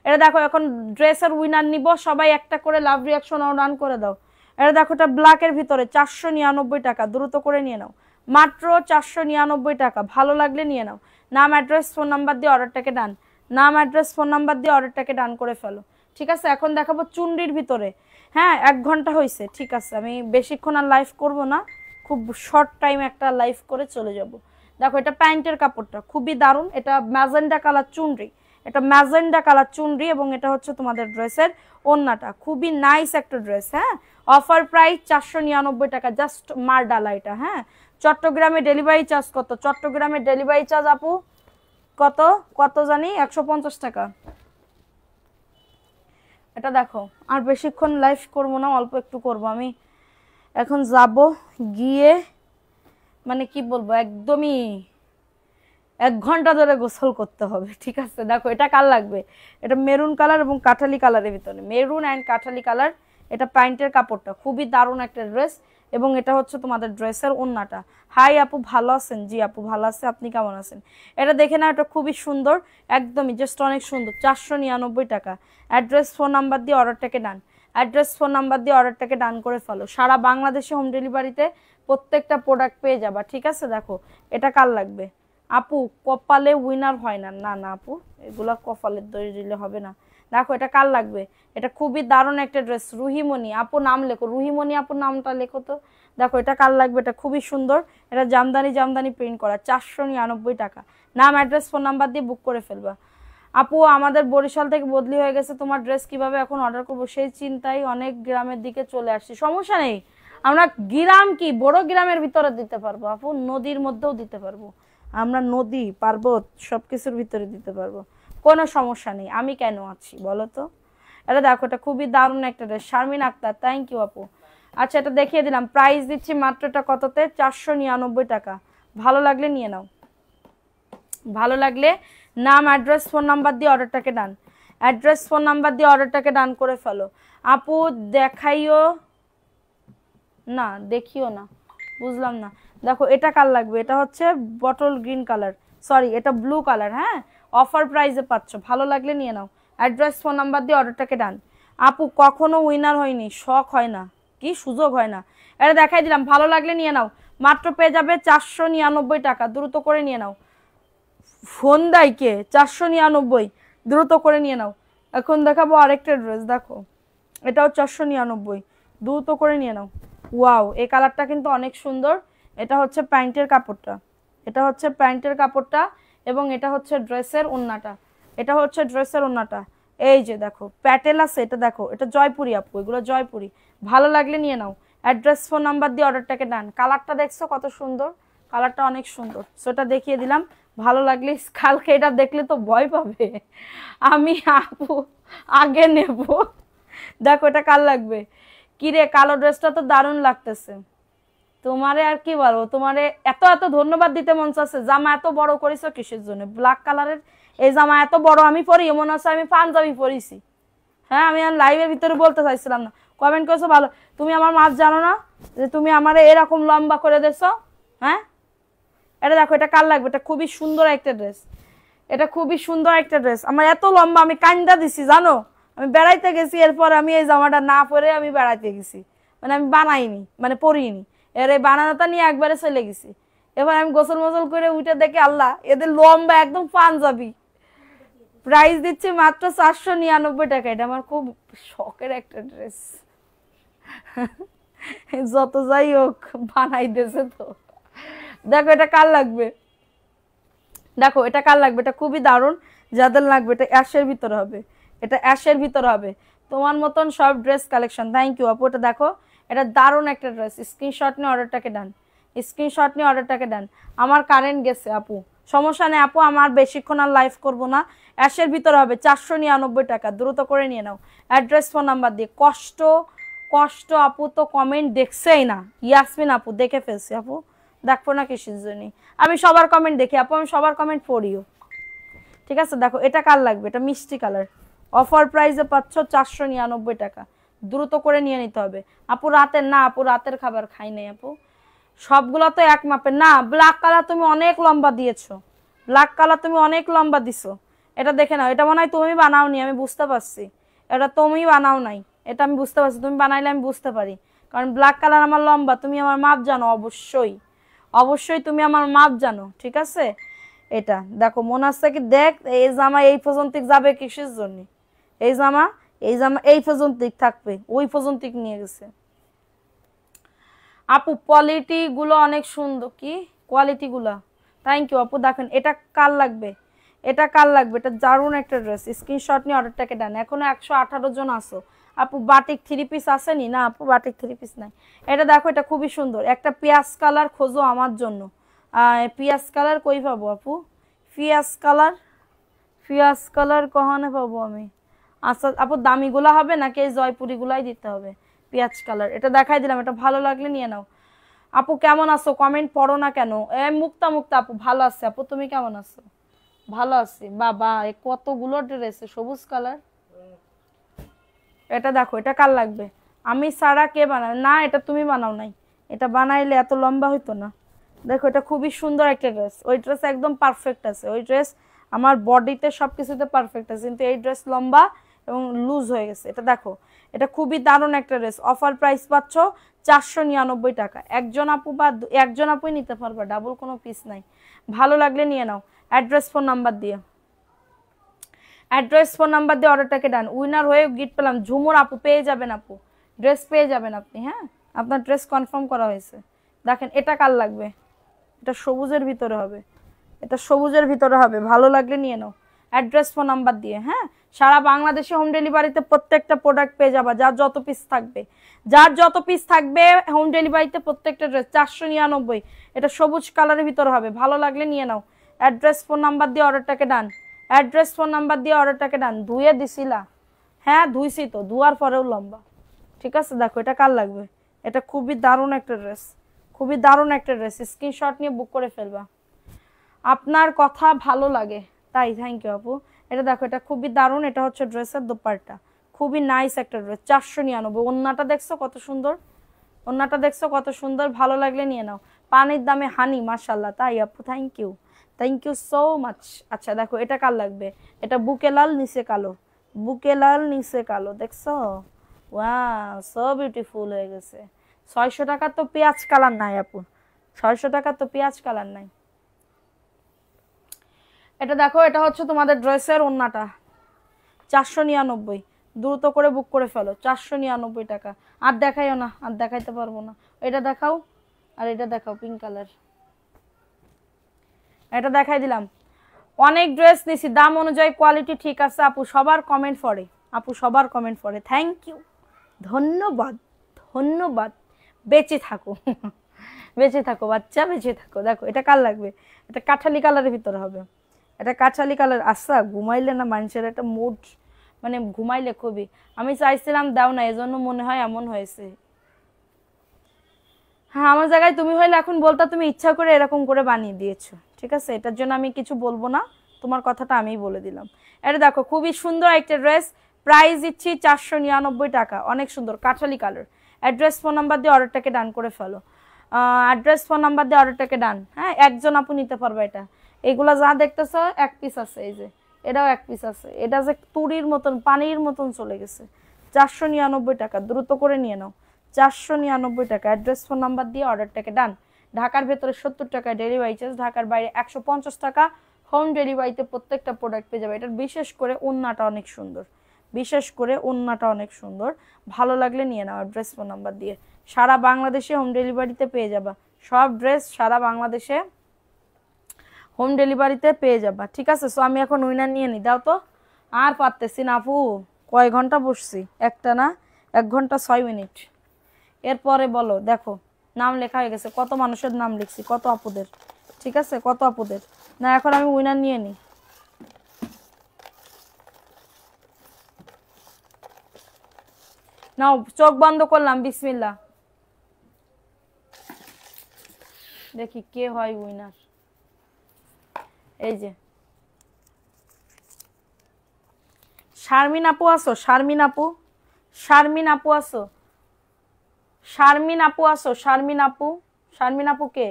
এটা দেখো, এখন ড্রেসের উইনার নিব, সবাই একটা করে লাভ রিয়াকশন রান করে দাও। এটা দেখো, এটা ব্ল্যাকের ভিতরে 499 টাকা, দ্রুত করে নিয়ে নাও। মাত্র 499 টাকা, ভালো লাগলে নিয়ে নাও। নাম অ্যাড্রেস ফোন নাম্বার দিয়ে অর্ডারটাকে ডান। নাম অ্যাড্রেস ফোন নাম্বার দিয়ে অর্ডারটাকে ডান করে ফেলো। ঠিক আছে, এখন দেখাবো চুন্ডির ভিতরে। হ্যাঁ 1 ঘন্টা হয়েছে। ঠিক আছে, আমি বেশিক্ষণ আর লাইভ করব না, খুব শর্ট টাইম একটা লাইভ করে চলে যাব। দেখো এটা প্যান্টের কাপড়টা খুবই দারুণ। এটা ম্যাজেন্ডা কালার চুনরি, এটা ম্যাজেন্ডা কালার চুনরি, এবং এটা হচ্ছে তোমাদের ড্রেসের ওড়নাটা। খুবই নাইস একটা ড্রেস। হ্যাঁ, অফার প্রাইস 499 টাকা, জাস্ট মার ডালা এটা। হ্যাঁ, চট্টগ্রামে ডেলিভারি চার্জ কত? চট্টগ্রামে ডেলিভারি চার্জ আপু কত কত জানি, 150 টাকা। এটা দেখো, আর বেশিক্ষণ লাইভ করবো না, অল্প একটু করব। আমি এখন যাব, গিয়ে মানে কি বলবো, একদমই 1 ঘন্টা ধরে গোসল করতে হবে। ঠিক আছে, দেখো এটা কার লাগবে? এটা মেরুন কালার এবং কাঠালি কালারের ভিতরে, মেরুন অ্যান্ড কাঠালি কালার। এটা প্যান্টের কাপড়টা খুবই দারুণ একটা ড্রেস। এবং এটা হচ্ছে তোমাদের ড্রেসের ওড়নাটা। হাই আপু, ভালো আছেন? জি আপু ভালো আছে, আপনি কেমন আছেন? এটা দেখে না, এটা খুবই সুন্দর, একদমই জাস্ট অনেক সুন্দর। 499 টাকা। অ্যাড্রেস ফোন নাম্বার দিয়ে অর্ডারটাকে ডান, অ্যাড্রেস ফোন নাম্বার দিয়ে অর্ডারটাকে ডান করে ফেলো। সারা বাংলাদেশে হোম ডেলিভারিতে প্রত্যেকটা প্রোডাক্ট পেয়ে যাবা, ঠিক আছে? দেখো এটা কার লাগবে? আপু কপালে উইনার হয় না, না না আপু, এগুলা কপালের দই দিলে হবে না। দেখো এটা কার লাগবে? এটা খুবই দারুণ একটা ড্রেস। রুহিমণি আপু নাম লেখো, রুহিমণি আপুর নামটা লেখো তো। দেখো এটা কার লাগবে? এটা খুবই সুন্দর, এটা জামদানি জামদানি প্রিন্ট করা, 499 টাকা। নাম অ্যাড্রেস ফোন নাম্বার দিয়ে বুক করে ফেলবা। আপু আমাদের বরিশাল থেকে বদলি হয়ে গেছে, তোমার ড্রেস কিভাবে এখন অর্ডার করবো সেই চিন্তায় অনেক গ্রামের দিকে চলে আসছি। সমস্যা নেই, আমরা গ্রাম কি বড় গ্রামের ভিতরে দিতে পারবো আপু, নদীর মধ্যেও দিতে পারবো, আমরা নদী পার্বত সবকিছুর ভিতরে দিতে পারবো, কোনো সমস্যা নেই। আমি কেন আছি বলো তো? এটা দেখো, এটা খুবই দারুণ একটা dress. Sharmin Akter, thank you আপু। আচ্ছা এটা দেখিয়ে দিলাম, প্রাইস দিচ্ছি মাত্রটা কততে? 499 টাকা। ভালো লাগলে নিয়ে নাও, ভালো লাগলে নাম অ্যাড্রেস ফোন নাম্বার দিয়ে অর্ডারটাকে ডান, অ্যাড্রেস ফোন নাম্বার দিয়ে অর্ডারটাকে ডান করে ফেলো। আপু দেখাইও না, দেখিও না, বুঝলাম না। দেখো এটা কার লাগবে? এটা হচ্ছে বটল গ্রিন কালার, সরি এটা ব্লু কালার। হ্যাঁ, অফার প্রাইসে পাচ্ছ, ভালো লাগলে নিয়ে নাও, অ্যাড্রেস ফোন নাম্বার দিয়ে অর্ডারটাকে ডান। আপু কখনো উইনার হয়নি, শখ হয় না, কি সুযোগ হয় না। এটা দেখাই দিলাম, ভালো লাগলে নিয়ে নাও, মাত্র পেয়ে যাবে 499 টাকা, দ্রুত করে নিয়ে নাও। ফোন দেয় কে? 499, দ্রুত করে নিয়ে নাও। এখন দেখাবো আরেকটা ড্রেস, দেখো এটাও 499, দ্রুত করে নিয়ে নাও। ওয়াও, এই কালারটা কিন্তু অনেক সুন্দর। এটা হচ্ছে প্যান্টের কাপড়টা, এটা হচ্ছে প্যান্টের কাপড়টা, এবং এটা হচ্ছে ড্রেসের ওড়নাটা, এটা হচ্ছে ড্রেসের ওড়নাটা। এই যে দেখো প্যাটেল আছে, এটা দেখো এটা জয়পুরি আপু, এগুলো জয়পুরি। ভালো লাগলে নিয়ে নাও, অ্যাড্রেস ফোন নাম্বার দিয়ে অর্ডারটাকে ডান। কালারটা দেখছো কত সুন্দর, কালারটা অনেক সুন্দর। সেটা দেখিয়ে দিলাম, ভালো লাগলে কালকে এটা দেখলে তো ভয় পাবে, আমি আপু আগে নেব। দেখো এটা কার লাগবে? কিরে কালো ড্রেসটা তো দারুণ লাগতেছে। তোমারে আর কি বলবো, তোমারে এত এত ধন্যবাদ দিতে মন চাচ্ছে। জামা এত বড় করেছো কিসের জন্য? ব্ল্যাক কালারের এই জামা এত বড় আমি পরি, এমন আছে আমি পাঞ্জাবি পরিছি। হ্যাঁ, আমি আর লাইভের ভিতরে বলতে চাইছিলাম না, কমেন্ট করেছো ভালো। তুমি আমার মাপ জানো না যে তুমি আমারে এরকম লম্বা করে দিছো? হ্যাঁ, এটা দেখো এটা কার লাগবে? এটা খুবই সুন্দর একটা ড্রেস, এটা খুবই সুন্দর একটা ড্রেস। আমার এত লম্বা, আমি কান্দা দিছি জানো, আমি বেড়াইতে গেছি, এরপর আমি এই জামাটা না পরে আমি বেড়াইতে গেছি, মানে আমি বানাইনি, মানে পরিনি, এর এই বানানোটা নিয়ে একবারে চলে গেছি। এবার আমি গোসল মোসল করে উঠে দেখি আল্লাহ, এদের লম্বা একদম পাঞ্জাবি। প্রাইস দিচ্ছি মাত্র 499 টাকা। এটা আমার খুব শখের একটা ড্রেস, যত যাই হোক বানাই দিয়েছে তো। দেখো এটা কার লাগবে? দেখো এটা কার লাগবে? এটা খুবই দারুণ, যাদের লাগবে এটা অ্যাশের ভিতরে হবে, এটা অ্যাশের ভিতরে হবে। তোমার মতন সব ড্রেস কালেকশন, থ্যাংক ইউ আপু। এটা দেখো, এটা দারুণ একটা ড্রেস। স্ক্রিনশট নিয়ে অর্ডারটাকে ডান, স্ক্রিনশট নিয়ে অর্ডারটাকে ডান। আমার কারেন্ট গেছে আপু, সমস্যা নেই আপু, আমার বেশিক্ষণ আর লাইভ করবো না। অ্যাশের ভিতরে হবে, 499 টাকা, দ্রুত করে নিয়ে নাও, অ্যাড্রেস ফোন নাম্বার দিয়ে। কষ্ট কষ্ট আপু তো কমেন্ট দেখছেই না। ইয়াসমিন আপু দেখে ফেলছি আপু, দেখবো না কিসের জন্য? আমি সবার কমেন্ট দেখি আপু, আমি সবার কমেন্ট পড়িও, ঠিক আছে? দেখো এটা কার লাগবে? এটা মিষ্টি কালার, অফার প্রাইসে পাচ্ছ 499 টাকা, দ্রুত করে নিয়ে নিতে হবে। আপু রাতের না, আপু রাতের খাবার খাই নাই আপু, সবগুলো তো এক মাপের না। ব্ল্যাক কালার তুমি অনেক লম্বা দিয়েছো, ব্ল্যাক কালার তুমি অনেক লম্বা দিছো। এটা দেখে নাও, এটা মনে হয় তুমি বানাওনি, আমি বুঝতে পারছি, এটা তুমি বানাও নাই, এটা আমি বুঝতে পারছি। তুমি বানাইলে আমি বুঝতে পারি, কারণ ব্ল্যাক কালার আমার লম্বা, তুমি আমার মাপ জানো, অবশ্যই অবশ্যই তুমি আমার মাপ জানো, ঠিক আছে? এটা দেখো মনে হচ্ছে কি, দেখ এই জামা এই পর্যন্ত যাবে কিসের জন্য? এই জামা এই পর্যন্ত থাকবে, ওই পর্যন্ত নিয়ে গেছে। আপু কোয়ালিটি গুলো অনেক সুন্দর, কি কোয়ালিটি গুলা, থ্যাংক ইউ আপু। দেখেন এটা কার লাগবে? এটা কার লাগবে? এটা দারুণ একটা ড্রেস, স্ক্রিনশট নিয়ে অর্ডারটাকে ডান। এখনো 118 জন আসো আপু। বাটিক 3 পিস আসেনি না আপু? বাটিক 3 পিস নাই। এটা দেখো, এটা খুবই সুন্দর, একটা পেঁয়াজ কালার খোঁজো আমার জন্য। পেঁয়াজ কালার কই পাবো আপু? পেঁয়াজ কালার কখনো পাবো আমি? আচ্ছা আপু দামিগুলা হবে নাকি এই জয়পুরি গুলাই দিতে হবে? পেঁয়াজ কালার এটা দেখাই দিলাম, এটা ভালো লাগলে নিয়ে নাও। আপু কেমন আছো? কমেন্ট পড়ো না কেন? মুক্তা আপু ভালো আছে আপু, তুমি কেমন আছো? ভালো আছি বাবা। কতগুলো ড্রেস, সবুজ কালার। এটা দেখো, এটা কার লাগবে? আমি সারা কে বানাও না, এটা তুমি বানাও নাই, এটা বানাইলে এত লম্বা হইতো না। দেখো এটা খুবই সুন্দর একটা ড্রেস, ওই ড্রেস একদম পারফেক্ট আছে, ওই ড্রেস আমার বডিতে সবকিছুতে পারফেক্ট আছে, কিন্তু এই ড্রেস লম্বা এবং লুজ হয়ে গেছে। এটা দেখো, এটা খুবই দারুণ একটা ড্রেস, অফার প্রাইস পাচ্ছ 499 টাকা। একজন আপু বা একজন আপুই নিতে পারবে, ডাবল কোনো পিস নাই। ভালো লাগলে নিয়ে নাও। অ্যাড্রেস ফোন নাম্বার দিয়ে, অ্যাড্রেস ফোন নাম্বার দিয়ে অর্ডারটাকে ডান। উইনার হয়ে গিফট পেলাম ঝুমুর আপু, পেয়ে যাবেন আপু, ড্রেস পেয়ে যাবেন আপনি। হ্যাঁ, আপনার ড্রেস কনফার্ম করা হয়েছে। দেখেন এটা কার লাগবে, এটা সবুজের ভিতরে হবে, এটা সবুজের ভিতরে হবে, ভালো লাগলে নিয়ে নাও। অ্যাড্রেস ফোন নাম্বার দিয়ে। হ্যাঁ, সারা বাংলাদেশে হোম ডেলিভারিতে প্রত্যেকটা প্রোডাক্ট পেয়ে যাবা, যার যত পিস থাকবে, যার যত পিস থাকবে হোম ডেলিভারিতে প্রত্যেকটা ড্রেস 499। এটা সবুজ কালারের ভিতরে হবে, ভালো লাগলে নিয়ে নাও। অ্যাড্রেস ফোন নাম্বার দিয়ে অর্ডারটাকে ডান, অ্যাড্রেস ফোন নাম্বার দিয়ে অর্ডারটাকে ডান। ধুয়ে দিছিলা? হ্যাঁ ধুইছি তো, ধোয়ার পরেও লম্বা। ঠিক আছে, দেখো এটা কার লাগবে, এটা খুবই দারুণ একটা ড্রেস, খুবই দারুণ একটা ড্রেস, স্ক্রিনশট নিয়ে বুক করে ফেলবা। আপনার কথা ভালো লাগে তাই, থ্যাংক ইউ আপু। এটা দেখো, এটা খুবই দারুণ, এটা হচ্ছে ড্রেসের দোপাট্টা, খুবই নাইস একটা ড্রেস, 499। ওন্নাটা দেখছো কত সুন্দর, ওন্নাটা দেখছো কত সুন্দর, ভালো লাগলে নিয়ে নাও। পানির দামে হানি, মাশাল্লাহ। তাই আপু, thank you, thank you so much. আচ্ছা দেখো এটা কার লাগবে, এটা বুকে লাল নিচে কালো, বুকে লাল নিচে কালো, দেখছো? ওয়াও, সো বিউটিফুল হয়ে গেছে। 600 টাকা তো পেঁয়াজ কালার নাই আপু, 600 টাকা তো পেঁয়াজ কালার নাই। এটা দেখো, এটা হচ্ছে তোমাদের ড্রেসের ওন্নাটা, 499। দ্রুত করে বুক করে ফেলো, 499 টাকা। আর দেখাইও না, আর দেখাইতে পারবো না। এটা দেখাও, আর এটা দেখাও, পিঙ্ক কালার, এটা দেখাই দিলাম। অনেক ড্রেস নিছি, দাম অনুযায়ী কোয়ালিটি ঠিক আছে আপু, সবার কমেন্ট পড়ে আপু, সবার কমেন্ট পড়ে, থ্যাংক ইউ, ধন্যবাদ, ধন্যবাদ। বেঁচে থাকো, বেঁচে থাকো বাচ্চা, বেঁচে থাকো। দেখো এটা কার লাগবে, এটা কাঠালি কালারের ভিতরে হবে, এটা কাঠালি কালার। আচ্ছা ঘুমাইলে না মানুষের একটা মুড, মানে ঘুমাইলে খুবই, আমি চাইছিলাম দাও না, এজন্য মনে হয় এমন হয়েছে। হ্যাঁ, আমার জায়গায় তুমি হইলে এখন বলতা তুমি ইচ্ছা করে এরকম করে বানিয়ে দিয়েছো। ঠিক আছে, এটার জন্য আমি কিছু বলবো না, তোমার কথাটা আমিই বলে দিলাম। এটা দেখো খুবই সুন্দর একটা ড্রেস, প্রাইস দিচ্ছি 499 টাকা, অনেক সুন্দর Kathali colour. Address phone number দিয়ে অর্ডারটাকে ডান করে ফেলো, অ্যাড্রেস ফোন নাম্বার দিয়ে অর্ডারটাকে ডান। হ্যাঁ, একজন আপু নিতে পারবে এটা। এগুলা যা দেখতেছো এক পিস আছে, এই যে এটাও এক পিস আছে, এটা যে তুরির মতন পানির মতন চলে গেছে। 499 টাকা, দ্রুত করে নিয়ে নাও, 499 টাকা। অ্যাড্রেস ফোন নাম্বার দিয়ে অর্ডারটাকে ডান। ঢাকার ভেতরে 70 টাকা ডেলিভারি চার্জ, ঢাকার বাইরে 150 টাকা হোম ডেলিভারিতে প্রত্যেকটা প্রোডাক্ট পেয়ে যাবে। এটার বিশেষ করে ওন্নাটা অনেক সুন্দর, বিশেষ করে ওন্নাটা অনেক সুন্দর, ভালো লাগলে নিয়ে নাও। অ্যাড্রেস ফোন নাম্বার দিয়ে সারা বাংলাদেশে হোম ডেলিভারিতে পেয়ে যাবা, সব ড্রেস সারা বাংলাদেশে হোম ডেলিভারিতে পেয়ে যাবা। ঠিক আছে, সো আমি এখন উইনার নিয়ে নিই, দাও তো। আর পারতেছি না আপু, কয় ঘন্টা বসছি, একটা না 1 ঘন্টা 6 মিনিট। এরপরে বলো, দেখো নাম লেখা হয়ে গেছে, কত মানুষের নাম লিখছি, কত আপুদের। ঠিক আছে, কত আপুদের। না এখন আমি উইনার নিয়ে নিই। নাও, চোখ বন্ধ করলাম, বিসমিল্লাহ। দেখি কে হয় উইনার। এই যে শারমিন আপু আসো, শারমিন আপু, শারমিন আপু আসো, শারমিন আপু আসো, শারমিন আপু, শারমিন আপু কে?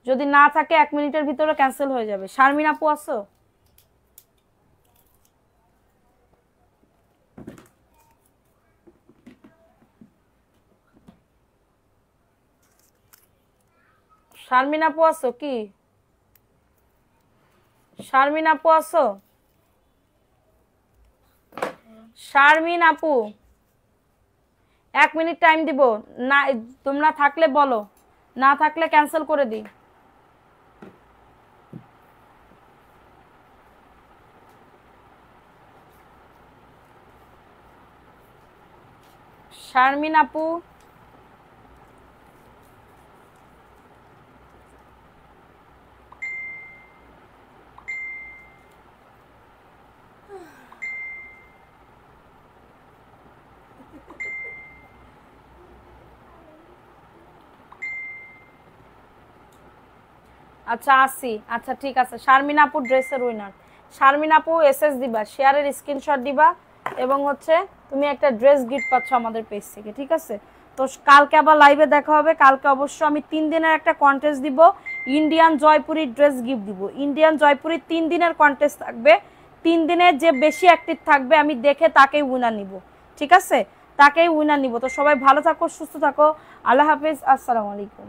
যদি না থাকে 1 মিনিটের ভিতরে ক্যান্সেল হয়ে যাবে। শারমিন আপু আসো, শারমিন আপু আসো কি, শারমিন আপু আসো, শারমিন আপু 1 মিনিট টাইম দিব না, তোমরা থাকলে বলো, না থাকলে ক্যান্সেল করে দিই। শারমিন আপু, আচ্ছা আসি, আচ্ছা ঠিক আছে। শারমিন আপু ড্রেসের উইনার, শারমিন আপু এসএস দিবা, শেয়ারের স্ক্রিনশট দিবা, এবং হচ্ছে তুমি একটা ড্রেস গিফট পাচ্ছ আমাদের পেজ থেকে। ঠিক আছে, তো কালকে আবার লাইভে দেখা হবে। কালকে অবশ্য আমি 3 দিনের একটা কন্টেস্ট দিব, ইন্ডিয়ান জয়পুরি ড্রেস গিফট দিব। ইন্ডিয়ান জয়পুরি 3 দিনের কন্টেস্ট থাকবে। 3 দিনের যে বেশি অ্যাক্টিভ থাকবে আমি দেখে তাকেই উইনার নিব, ঠিক আছে? তাকেই উইনার নিব। তো সবাই ভালো থাকো, সুস্থ থাকো, আল্লাহ হাফেজ, আসসালামু আলাইকুম।